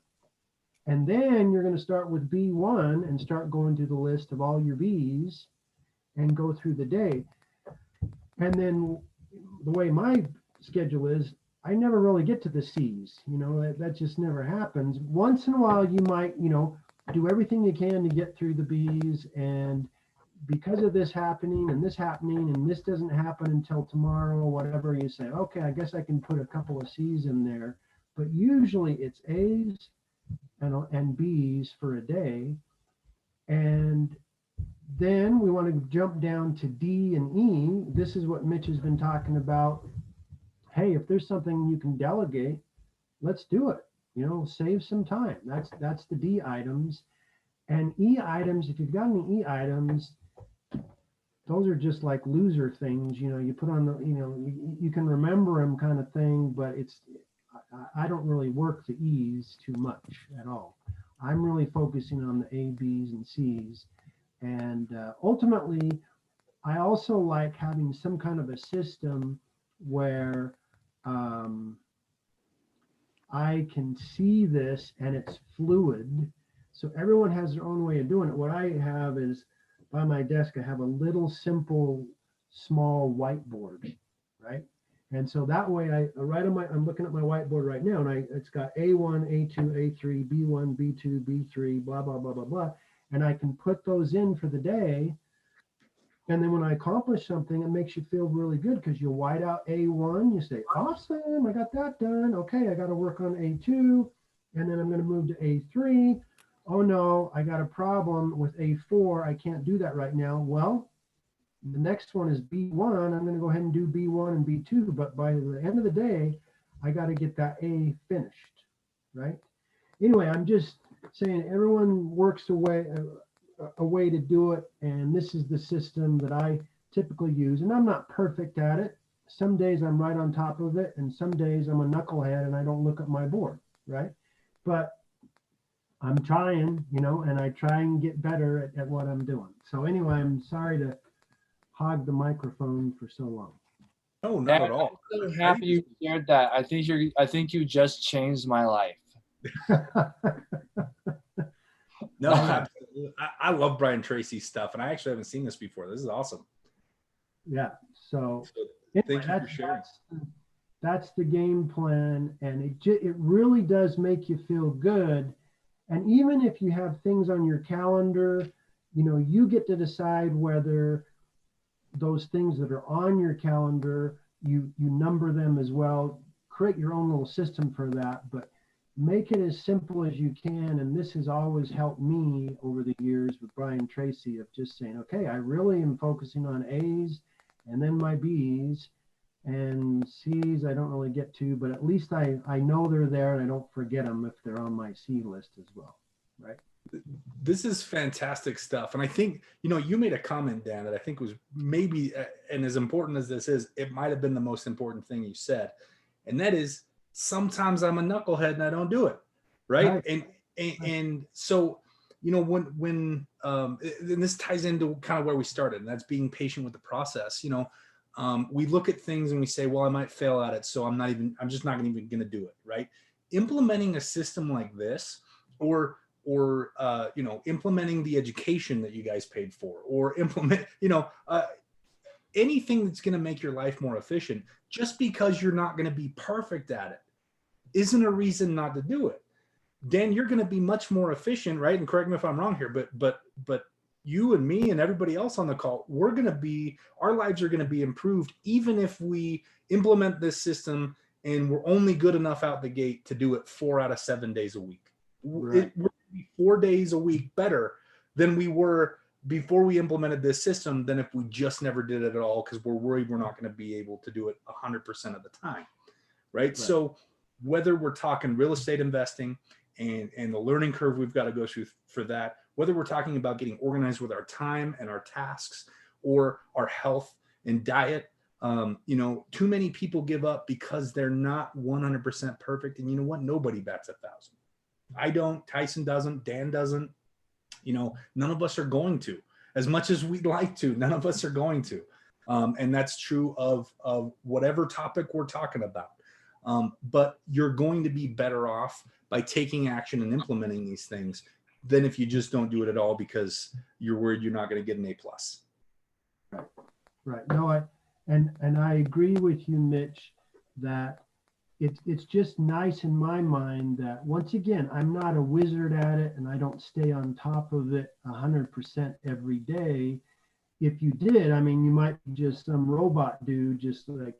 Speaker 6: And then you're going to start with B1 and start going through the list of all your B's and go through the day. And then the way my schedule is, I never really get to the C's. That just never happens. Once in a while, you might, do everything you can to get through the B's. And because of this happening and this doesn't happen until tomorrow or whatever, you say, okay, I guess I can put a couple of C's in there. But usually it's A's and B's for a day. And then we want to jump down to D and E. This is what Mitch has been talking about. Hey, if there's something you can delegate, let's do it. Save some time. That's the D items. And E items, if you've got any E items, those are just like loser things, you put on the, you can remember them kind of thing, but I don't really work the E's too much at all. I'm really focusing on the A, B's, and C's. And ultimately, I also like having some kind of a system where I can see this and it's fluid. So everyone has their own way of doing it. What I have is by my desk, I have a little simple small whiteboard, right? And so that way I'm looking at my whiteboard right now, and it's got A1, A2, A3, B1, B2, B3, blah, blah, blah, blah, blah. And I can put those in for the day. And then when I accomplish something, it makes you feel really good because you white out A1, you say, awesome, I got that done. Okay, I got to work on A2, and then I'm going to move to A3. Oh no, I got a problem with A4. I can't do that right now. Well, the next one is B1. I'm going to go ahead and do B1 and B2, but by the end of the day, I got to get that A finished, right? Anyway, I'm just saying everyone works a way to do it, and this is the system that I typically use, and I'm not perfect at it. Some days I'm right on top of it, and some days I'm a knucklehead and I don't look at my board, right? But I'm trying, and I try and get better at what I'm doing. So anyway, I'm sorry to hog the microphone for so long.
Speaker 1: No, not at all.
Speaker 2: I'm so happy you shared that. I think you just changed my life.
Speaker 1: No, absolutely. I love Brian Tracy's stuff, and I actually haven't seen this before. This is awesome.
Speaker 6: Yeah. So
Speaker 1: Thank you for sharing.
Speaker 6: That's the game plan, and it really does make you feel good. And even if you have things on your calendar, you get to decide whether those things that are on your calendar, you number them as well. Create your own little system for that, but make it as simple as you can. And this has always helped me over the years with Brian Tracy of just saying, okay, I really am focusing on A's and then my B's, and C's I don't really get to, but at least I know they're there and I don't forget them if they're on my C list as well, right?
Speaker 1: This is fantastic stuff. And I think, you made a comment, Dan, that I think was maybe, and as important as this is, it might have been the most important thing you said. And that is, sometimes I'm a knucklehead and I don't do it. Right. And so, when and this ties into kind of where we started, and that's being patient with the process. We look at things and we say, well, I might fail at it, so I'm just not even going to do it. Right. Implementing a system like this, or implementing the education that you guys paid for, or anything that's going to make your life more efficient, just because you're not going to be perfect at it isn't a reason not to do it. Dan, you're going to be much more efficient, right? And correct me if I'm wrong here, but you and me and everybody else on the call, our lives are going to be improved, even if we implement this system and we're only good enough out the gate to do it 4 out of 7 days a week. Right. We're going to be 4 days a week better than we were before we implemented this system than if we just never did it at all, because we're worried we're not going to be able to do it 100% of the time. Right. So whether we're talking real estate investing and the learning curve we've got to go through for that, whether we're talking about getting organized with our time and our tasks, or our health and diet, too many people give up because they're not 100% perfect. And you know what? Nobody bats 1,000. I don't, Tyson doesn't, Dan doesn't, none of us are going to. As much as we'd like to, none of us are going to. And that's true of whatever topic we're talking about. But you're going to be better off by taking action and implementing these things than if you just don't do it at all because you're worried you're not going to get an A+.
Speaker 6: Right. No, I agree with you, Mitch, that it's just nice in my mind that, once again, I'm not a wizard at it and I don't stay on top of it 100% every day. If you did, you might be just some robot dude, just like,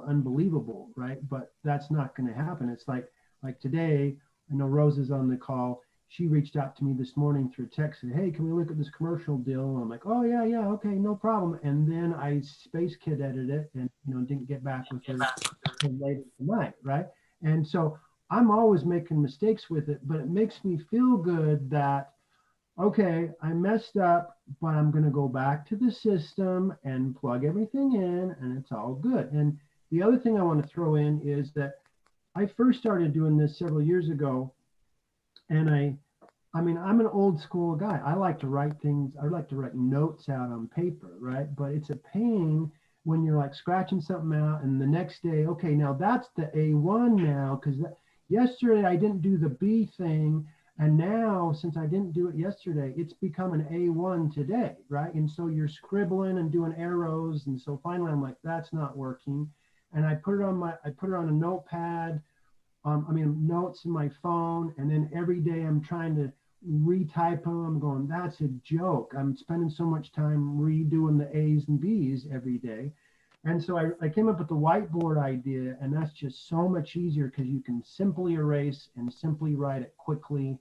Speaker 6: unbelievable, right? But that's not going to happen. It's like today, I know Rose is on the call. She reached out to me this morning through text and said, hey, can we look at this commercial deal? And I'm like, oh yeah, okay, no problem. And then I space cadeted it and, didn't get back with her until later tonight, right? And so I'm always making mistakes with it, but it makes me feel good that, okay, I messed up, but I'm going to go back to the system and plug everything in, and it's all good. And the other thing I want to throw in is that I first started doing this several years ago, and I'm an old school guy. I like to write things. I like to write notes out on paper, right? But it's a pain when you're like scratching something out, and the next day, okay, now that's the A1 now, because yesterday I didn't do the B thing. And now, since I didn't do it yesterday, it's become an A1 today, right? And so you're scribbling and doing arrows. And so finally I'm like, that's not working. And I put it on a notepad, notes in my phone. And then every day I'm trying to retype them. I'm going, that's a joke. I'm spending so much time redoing the A's and B's every day. And so I came up with the whiteboard idea, and that's just so much easier because you can simply erase and simply write it quickly.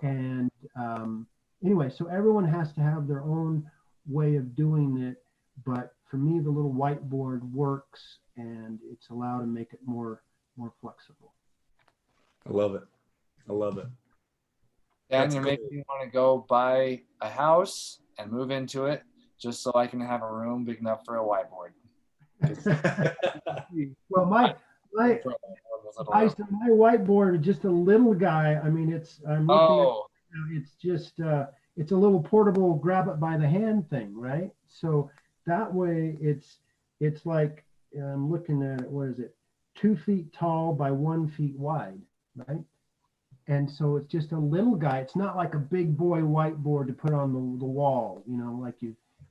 Speaker 6: And anyway, so everyone has to have their own way of doing it. But for me, the little whiteboard works, and it's allowed to make it more flexible.
Speaker 1: I love it. I love it.
Speaker 2: Dan,
Speaker 1: That's
Speaker 2: you're
Speaker 1: cool.
Speaker 2: making me want to go buy a house and move into it just so I can have a room big enough for a whiteboard.
Speaker 6: Well, my whiteboard is just a little guy. I mean, it's just it's a little portable, grab it by the hand thing, right? So that way it's like, I'm looking at it, what is it, 2 feet tall by 1 feet wide, right? And so it's just a little guy. It's not like a big boy whiteboard to put on the wall, like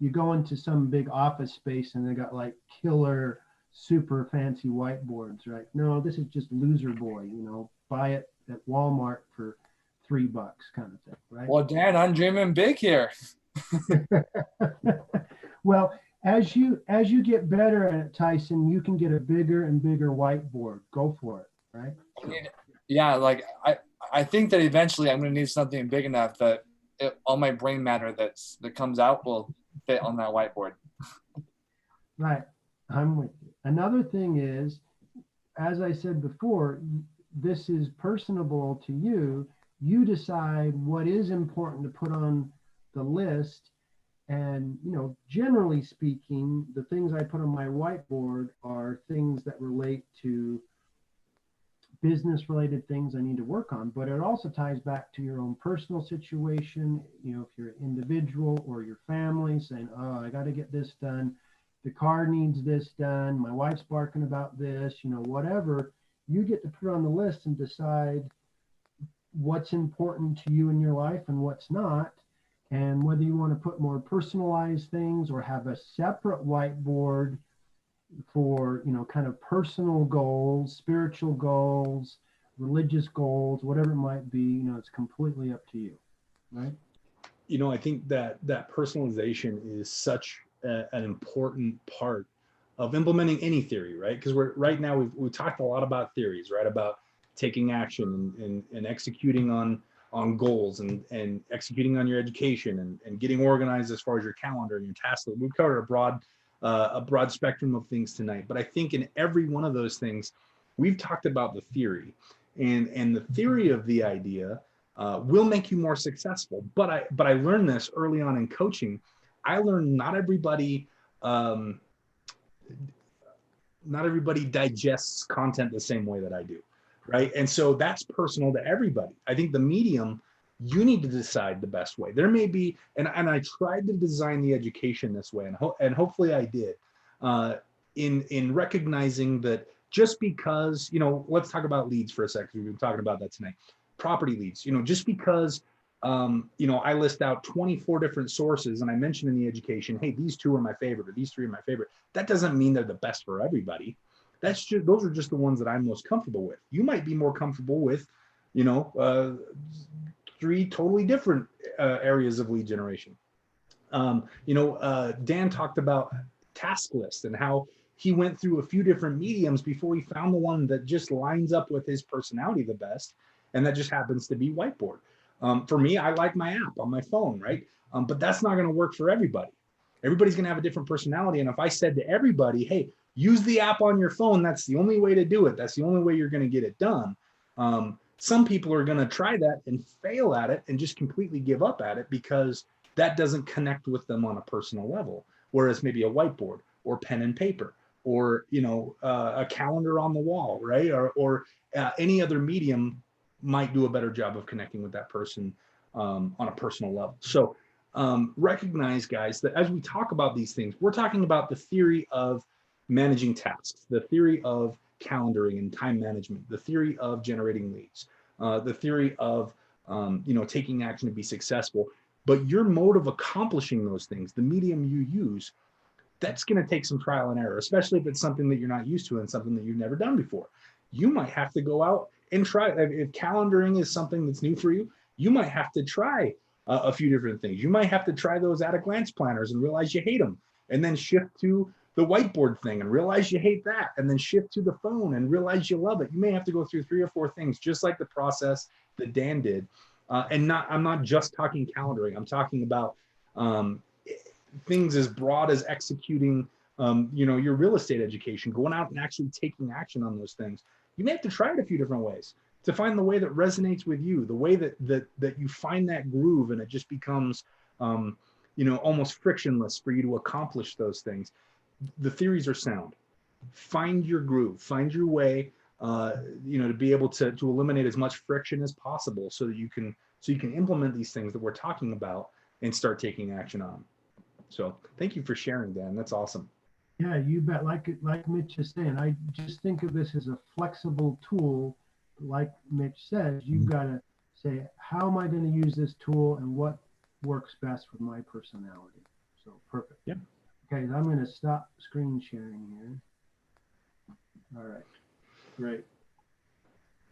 Speaker 6: you go into some big office space and they got like killer super fancy whiteboards, right? No, this is just loser boy, buy it at Walmart for $3 kind of thing, right?
Speaker 2: Well, Dan, I'm dreaming big here.
Speaker 6: Well, as you get better at it, Tyson, you can get a bigger and bigger whiteboard. Go for it, right? So.
Speaker 2: Yeah, like I think that eventually I'm going to need something big enough that all my brain matter that comes out will fit on that whiteboard.
Speaker 6: Right. I'm with you. Another thing is, as I said before, this is personable to you. You decide what is important to put on the list. And, generally speaking, the things I put on my whiteboard are things that relate to business related things I need to work on, but it also ties back to your own personal situation. If you're an individual or your family saying, oh, I got to get this done. The car needs this done. My wife's barking about this, whatever. You get to put on the list and decide what's important to you in your life and what's not. And whether you want to put more personalized things or have a separate whiteboard for, kind of personal goals, spiritual goals, religious goals, whatever it might be, it's completely up to you, right?
Speaker 1: I think that personalization is such an important part of implementing any theory, right? Because right now we've talked a lot about theories, right? About taking action and executing on goals and executing on your education and getting organized as far as your calendar and your task list. We've covered a broad spectrum of things tonight, but I think in every one of those things, we've talked about the theory, and the theory of the idea will make you more successful. But I learned this early on in coaching. I learned not everybody digests content the same way that I do, right? And so that's personal to everybody. I think the medium, you need to decide the best way. There may be, and I tried to design the education this way, and hopefully I did, in recognizing that just because, let's talk about leads for a second. We've been talking about that tonight. Property leads, just because, I list out 24 different sources and I mention in the education, hey, these 2 are my favorite, or these 3 are my favorite. That doesn't mean they're the best for everybody. Those are just the ones that I'm most comfortable with. You might be more comfortable with, 3 totally different areas of lead generation. Dan talked about task lists and how he went through a few different mediums before he found the one that just lines up with his personality the best. And that just happens to be whiteboard. For me, I like my app on my phone, right? But that's not going to work for everybody. Everybody's going to have a different personality. And if I said to everybody, hey, use the app on your phone, that's the only way to do it. That's the only way you're going to get it done. Some people are going to try that and fail at it and just completely give up at it because that doesn't connect with them on a personal level. Whereas maybe a whiteboard or pen and paper or, a calendar on the wall, right? Or any other medium might do a better job of connecting with that person on a personal level. So recognize, guys, that as we talk about these things, we're talking about the theory of managing tasks, the theory of calendaring and time management, the theory of generating leads, the theory of taking action to be successful. But your mode of accomplishing those things, the medium you use, that's going to take some trial and error, especially if it's something that you're not used to and something that you've never done before. You might have to go out and try. If calendaring is something that's new for you, you might have to try a few different things. You might have to try those at a glance planners and realize you hate them, and then shift to the whiteboard thing and realize you hate that, and then shift to the phone and realize you love it. You may have to go through 3 or 4 things, just like the process that Dan did. I'm not just talking calendaring. I'm talking about things as broad as executing, your real estate education, going out and actually taking action on those things. You may have to try it a few different ways to find the way that resonates with you, the way that you find that groove, and it just becomes, almost frictionless for you to accomplish those things. The theories are sound. Find your groove, find your way, to be able to eliminate as much friction as possible, so that you can implement these things that we're talking about and start taking action on. So thank you for sharing, Dan. That's awesome.
Speaker 6: Yeah, you bet. Like Mitch is saying, I just think of this as a flexible tool. Like Mitch says, you've got to say, how am I going to use this tool and what works best with my personality? So perfect.
Speaker 1: Yeah.
Speaker 6: Okay, I'm going to stop screen sharing here. All right, great.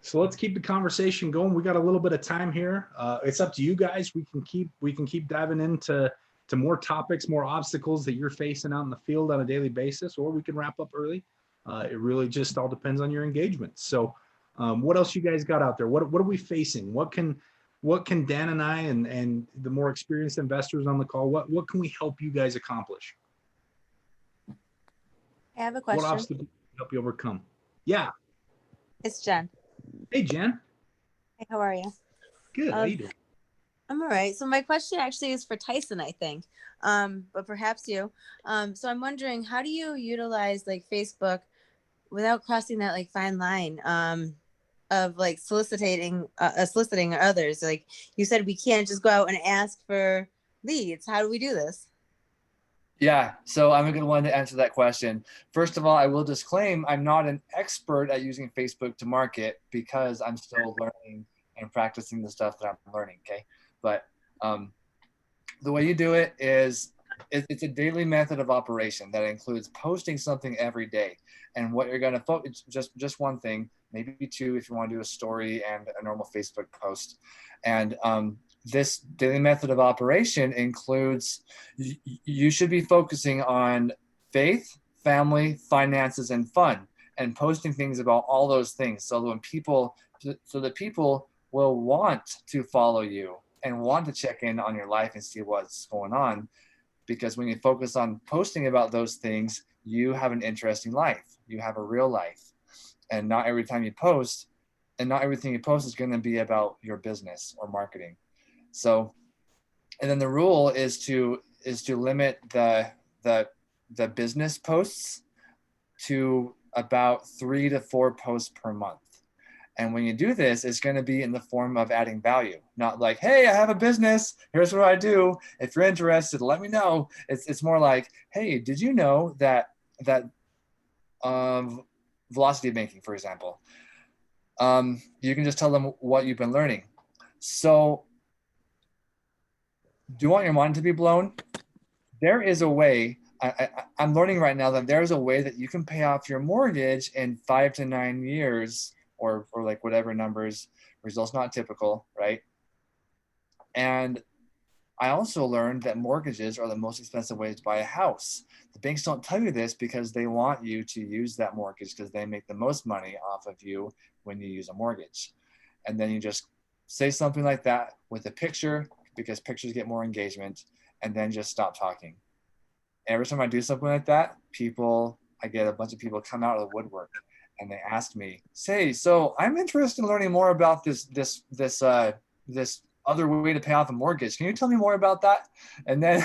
Speaker 1: So let's keep the conversation going. We got a little bit of time here. It's up to you guys. We can keep diving into more topics, more obstacles that you're facing out in the field on a daily basis, or we can wrap up early. It really just all depends on your engagement. So what else you guys got out there? What are we facing? What can Dan and I and the more experienced investors on the call, what can we help you guys accomplish?
Speaker 7: I have a
Speaker 1: What
Speaker 7: question.
Speaker 1: obstacles can we help you overcome? Yeah.
Speaker 7: It's Jen.
Speaker 1: Hey, Jen.
Speaker 7: Hey, how are you?
Speaker 1: Good. How you doing?
Speaker 7: I'm all right. So my question actually is for Tyson, I think, but perhaps you. So I'm wondering, how do you utilize like Facebook without crossing that like fine line of like soliciting others? Like you said, we can't just go out and ask for leads. How do we do this?
Speaker 2: Yeah, so I'm a good one to answer that question. First of all, I will disclaim I'm not an expert at using Facebook to market, because I'm still learning and practicing the stuff that I'm learning, okay? But the way you do it is it's a daily method of operation that includes posting something every day. And what you're going to focus, just one thing, maybe 2 if you want to do a story and a normal Facebook post. And this daily method of operation includes, you should be focusing on faith, family, finances, and fun, and posting things about all those things. So that people will want to follow you and want to check in on your life and see what's going on. Because when you focus on posting about those things, you have an interesting life. You have a real life. And not every time you post, and not everything you post is going to be about your business or marketing. So, and then the rule is to limit the business posts to about 3 to 4 posts per month. And when you do this, it's going to be in the form of adding value, not like, hey, I have a business. Here's what I do. If you're interested, let me know. It's more like, hey, did you know that velocity banking, for example, you can just tell them what you've been learning. So do you want your mind to be blown? There is a way. I'm learning right now that there's a way that you can pay off your mortgage in 5 to 9 years, or like whatever numbers, results not typical, right? And I also learned that mortgages are the most expensive way to buy a house. The banks don't tell you this because they want you to use that mortgage, because they make the most money off of you when you use a mortgage. And then you just say something like that with a picture, because pictures get more engagement, and then just stop talking. Every time I do something like that, I get a bunch of people come out of the woodwork and they ask me, say, so I'm interested in learning more about this other way to pay off a mortgage. Can you tell me more about that? And then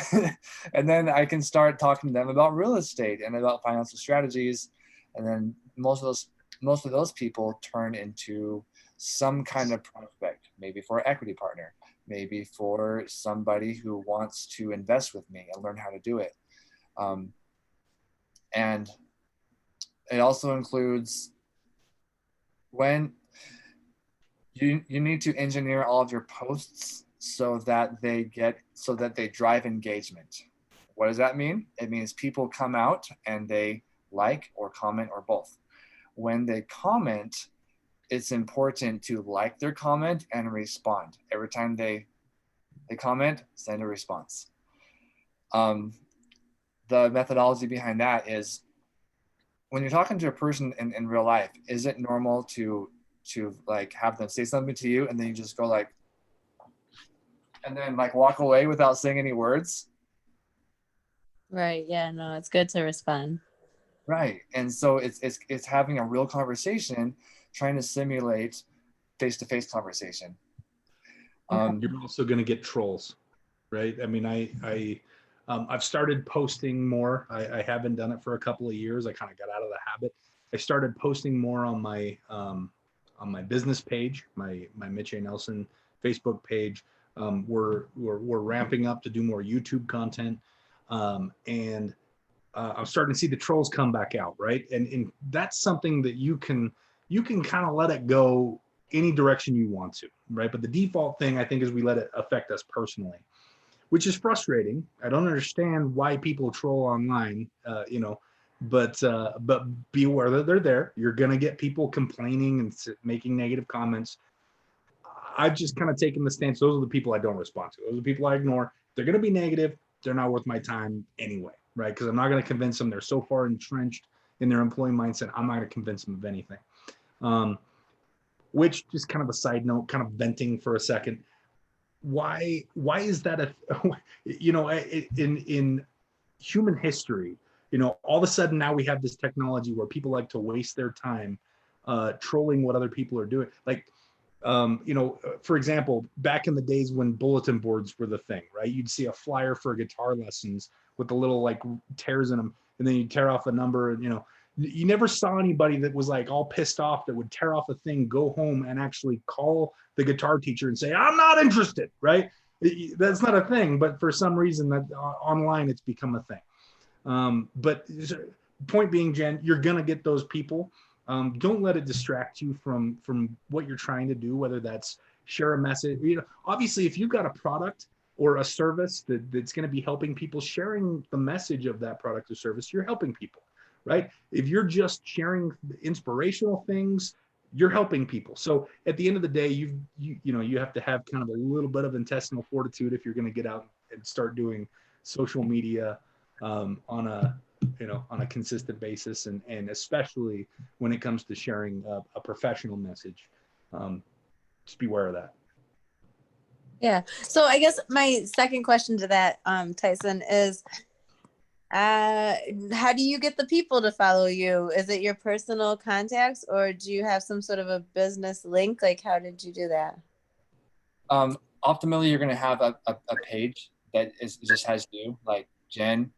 Speaker 2: and then I can start talking to them about real estate and about financial strategies. And then most of those people turn into some kind of prospect, maybe for an equity partner, maybe for somebody who wants to invest with me and learn how to do it. And it also includes when You need to engineer all of your posts so that they drive engagement. What does that mean? It means people come out and they like or comment or both. When they comment, it's important to like their comment and respond. Every time they comment, send a response. The methodology behind that is, when you're talking to a person in real life, is it normal to like have them say something to you and then you just go like, and then like walk away without saying any words?
Speaker 7: Right. Yeah. No, it's good to respond.
Speaker 2: Right. And so it's having a real conversation, trying to simulate face-to-face conversation.
Speaker 1: You're also going to get trolls, right? I mean, I've started posting more. I haven't done it for a couple of years. I kind of got out of the habit. I started posting more on my business page, my Mitch A. Nelson Facebook page. We're ramping up to do more YouTube content, and I'm starting to see the trolls come back out, right? And that's something that you can kind of let it go any direction you want to, right? But the default thing, I think, is we let it affect us personally, which is frustrating. I don't understand why people troll online, but be aware that they're there. You're gonna get people complaining and making negative comments. I've just kind of taken the stance. Those are the people I don't respond to. Those are the people I ignore. They're gonna be negative. They're not worth my time anyway, right? Because I'm not gonna convince them. They're so far entrenched in their employee mindset. I'm not gonna convince them of anything. Which, just kind of a side note, kind of venting for a second. Why is that in human history, all of a sudden now we have this technology where people like to waste their time trolling what other people are doing. Like, for example, back in the days when bulletin boards were the thing, right? You'd see a flyer for guitar lessons with the little like tears in them, and then you tear off a number, and you never saw anybody that was like all pissed off that would tear off a thing, go home and actually call the guitar teacher and say, I'm not interested, right? That's not a thing, but for some reason that online it's become a thing. But point being, Jen, you're gonna get those people. Don't let it distract you from what you're trying to do, whether that's share a message. Obviously, if you've got a product or a service that's going to be helping people, sharing the message of that product or service, you're helping people, right? If you're just sharing inspirational things, you're helping people. So at the end of the day, you have to have kind of a little bit of intestinal fortitude if you're going to get out and start doing social media on a consistent basis, and especially when it comes to sharing a professional message. Just beware of that.
Speaker 7: Yeah. So I guess my second question to that, Tyson, is how do you get the people to follow you? Is it your personal contacts, or do you have some sort of a business link? Like, how did you do that?
Speaker 2: Optimally, you're going to have a page that just has you, like Jen,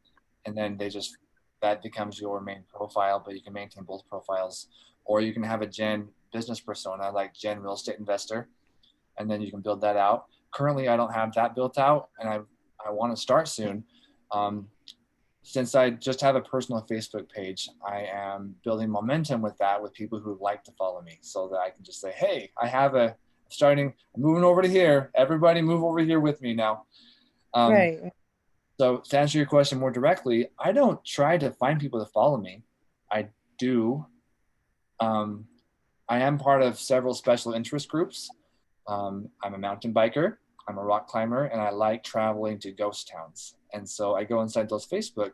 Speaker 2: and then that becomes your main profile, but you can maintain both profiles. Or you can have a Jen business persona, like Jen Real Estate Investor, and then you can build that out. Currently, I don't have that built out, and I want to start soon. Since I just have a personal Facebook page, I am building momentum with that, with people who like to follow me, so that I can just say, hey, I'm moving over to here. Everybody move over here with me now.
Speaker 7: Right.
Speaker 2: So to answer your question more directly, I don't try to find people to follow me. I do. I am part of several special interest groups. I'm a mountain biker, I'm a rock climber, and I like traveling to ghost towns. And so I go inside those Facebook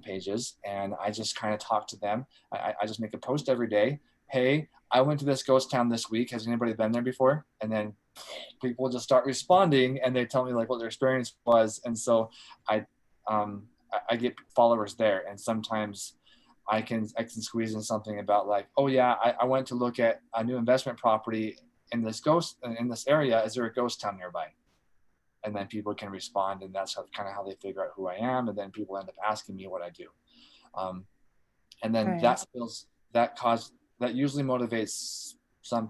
Speaker 2: pages, and I just kind of talk to them. I just make a post every day. Hey, I went to this ghost town this week. Has anybody been there before? And then people just start responding, and they tell me like what their experience was. And so I get followers there. And sometimes I can squeeze in something about like, oh yeah, I went to look at a new investment property in this area. Is there a ghost town nearby? And then people can respond, and that's kind of how they figure out who I am. And then people end up asking me what I do. And then that usually motivates several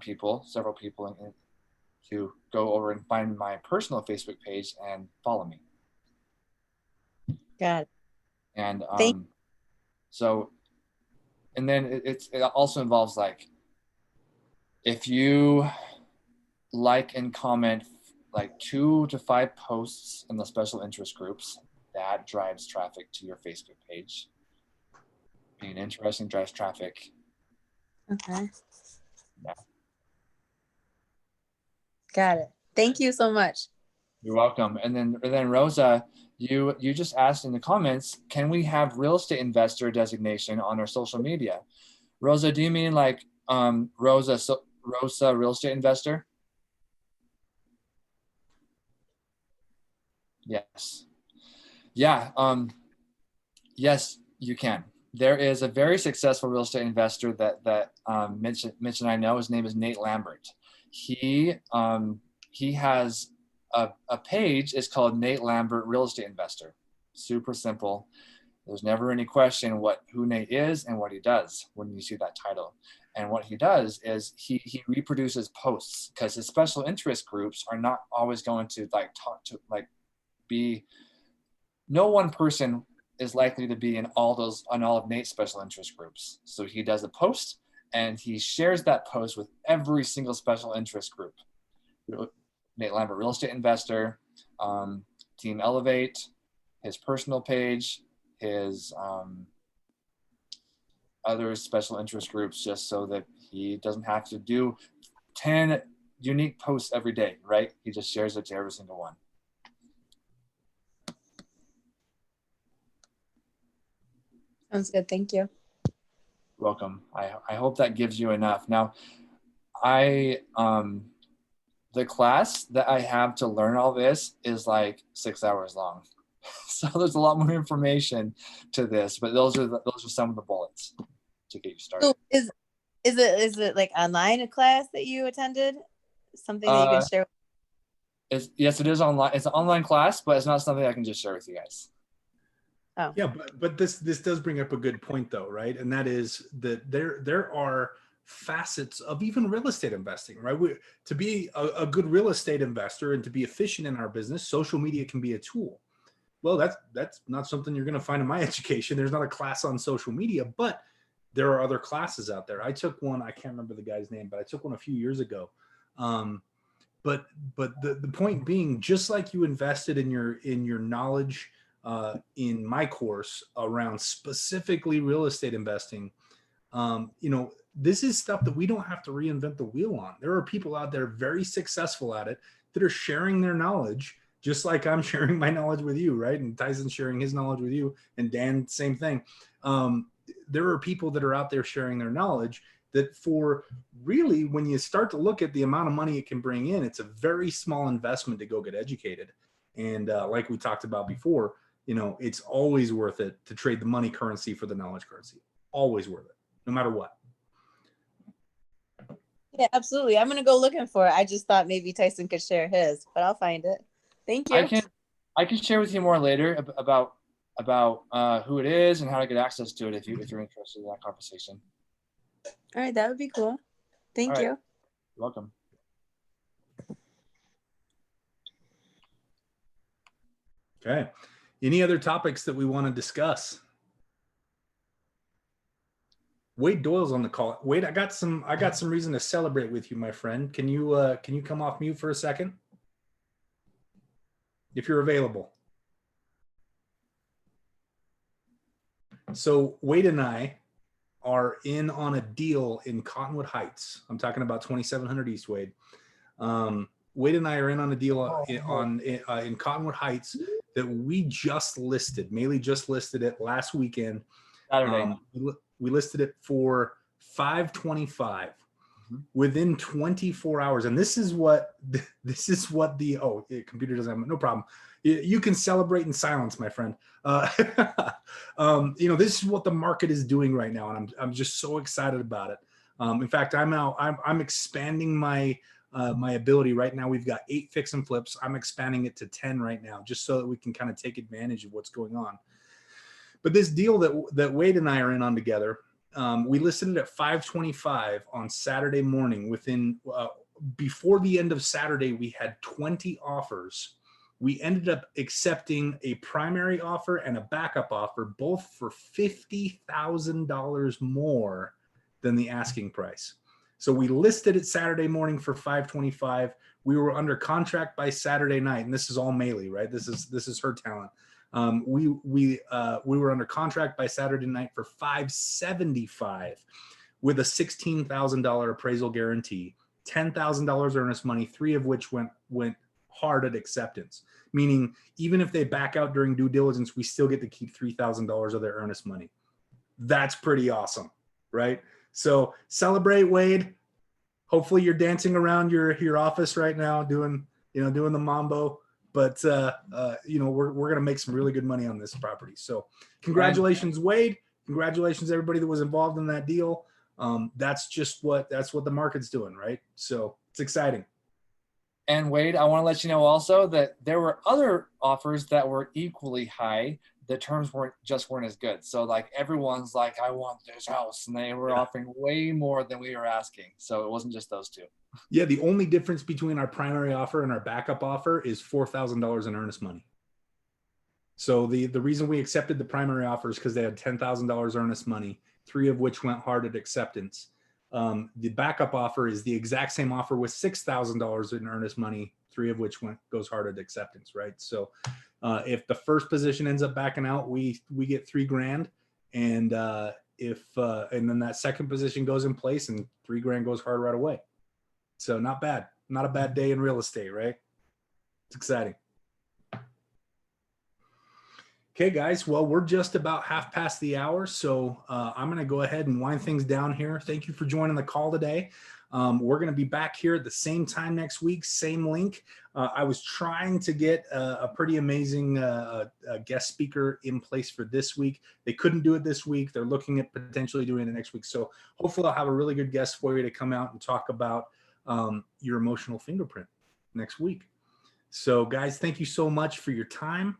Speaker 2: people to go over and find my personal Facebook page and follow me.
Speaker 7: Got it.
Speaker 2: And so, and then it also involves like, if you like and comment like 2 to 5 posts in the special interest groups. That drives traffic to your Facebook page. Being interesting drives traffic.
Speaker 7: Okay.
Speaker 2: Yeah.
Speaker 7: Got it. Thank you so much.
Speaker 2: You're welcome. And then Rosa, you just asked in the comments, can we have real estate investor designation on our social media? Rosa, do you mean like Rosa real estate investor? Yes. Yeah. Yes, you can. There is a very successful real estate investor that Mitch and I know. His name is Nate Lambert. He has a page. It's called Nate Lambert Real Estate Investor. Super simple. There's never any question who Nate is and what he does when you see that title. And what he does is he reproduces posts, because his special interest groups are not always going to be. No one person is likely to be in all of Nate's special interest groups. So he does a post and he shares that post with every single special interest group. Nate Lambert, real estate investor, Team Elevate, his personal page, his other special interest groups, just so that he doesn't have to do 10 unique posts every day, right? He just shares it to every single one.
Speaker 7: Sounds good. Thank you.
Speaker 2: Welcome. I hope that gives you enough. Now, the class that I have to learn all this is like 6 hours long. So there's a lot more information to this, but those are some of the bullets to get you started.
Speaker 7: So is it like online, a class that you attended? Something that you can share?
Speaker 2: Yes, it is online. It's an online class, but it's not something I can just share with you guys.
Speaker 7: Oh.
Speaker 1: Yeah, but this does bring up a good point though, right? And that is that there are facets of even real estate investing, right? To be a good real estate investor and to be efficient in our business, social media can be a tool. Well, that's not something you're going to find in my education. There's not a class on social media, but there are other classes out there. I took one, I can't remember the guy's name, but I took one a few years ago. But the point being, just like you invested in your knowledge in my course around specifically real estate investing, this is stuff that we don't have to reinvent the wheel on. There are people out there very successful at it that are sharing their knowledge, just like I'm sharing my knowledge with you, right? And Tyson's sharing his knowledge with you, and Dan, same thing. There are people that are out there sharing their knowledge that, for really, when you start to look at the amount of money it can bring in, it's a very small investment to go get educated. And like we talked about before, it's always worth it to trade the money currency for the knowledge currency. Always worth it, no matter what.
Speaker 7: Yeah, absolutely. I'm going to go looking for it. I just thought maybe Tyson could share his, but I'll find it. Thank you.
Speaker 2: I can share with you more later about who it is and how to get access to it if you're interested in that conversation.
Speaker 7: All right, that would be cool. Thank you.
Speaker 2: You're welcome.
Speaker 1: Okay. Any other topics that we want to discuss? Wade Doyle's on the call. Wade, I got some reason to celebrate with you, my friend. Can you come off mute for a second? If you're available. So Wade and I are in on a deal in Cottonwood Heights. I'm talking about 2700 East, Wade. Wade and I are in on a deal in Cottonwood Heights that we just listed. Maylee just listed it last weekend.
Speaker 2: Saturday.
Speaker 1: We listed it for $525 within 24 hours. And this is what the computer doesn't have, no problem. You can celebrate in silence, my friend. This is what the market is doing right now, and I'm just so excited about it. In fact, I'm expanding my ability right now. We've got 8 fix and flips. I'm expanding it to 10 right now, just so that we can kind of take advantage of what's going on. But this deal that Wade and I are in on together, we listed it at $525 on Saturday morning. Before the end of Saturday, we had 20 offers. We ended up accepting a primary offer and a backup offer, both for $50,000 more than the asking price. So we listed it Saturday morning for 525. We were under contract by Saturday night, and this is all Maylee, right? This is her talent. We were under contract by Saturday night for 575 with a $16,000 appraisal guarantee, $10,000 earnest money, 3 of which went hard at acceptance. Meaning, even if they back out during due diligence, we still get to keep $3,000 of their earnest money. That's pretty awesome, right? So celebrate, Wade. Hopefully you're dancing around your office right now doing the mambo, but we're going to make some really good money on this property. So congratulations, Wade. Congratulations everybody that was involved in that deal. That's what the market's doing, right? So it's exciting.
Speaker 2: And Wade, I want to let you know also that there were other offers that were equally high. The terms weren't as good. So like everyone's like, I want this house, and they were offering way more than we were asking. So it wasn't just those two.
Speaker 1: Yeah, the only difference between our primary offer and our backup offer is $4,000 in earnest money. So the reason we accepted the primary offer is because they had $10,000 earnest money, 3 of which went hard at acceptance. The backup offer is the exact same offer with $6,000 in earnest money, 3 of which goes hard at acceptance, right? So if the first position ends up backing out, we get $3,000, and and then that second position goes in place and $3,000 goes hard right away. So not bad, not a bad day in real estate, right? It's exciting. Okay, guys. Well, we're just about half past the hour, so I'm going to go ahead and wind things down here. Thank you for joining the call today. We're going to be back here at the same time next week, same link. I was trying to get a pretty amazing guest speaker in place for this week. They couldn't do it this week. They're looking at potentially doing it next week. So hopefully I'll have a really good guest for you to come out and talk about your emotional fingerprint next week. So guys, thank you so much for your time.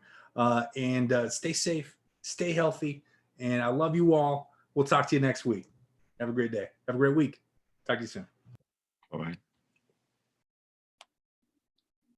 Speaker 1: And stay safe, stay healthy, and I love you all. We'll talk to you next week. Have a great day. Have a great week. Talk to you soon.
Speaker 5: All right.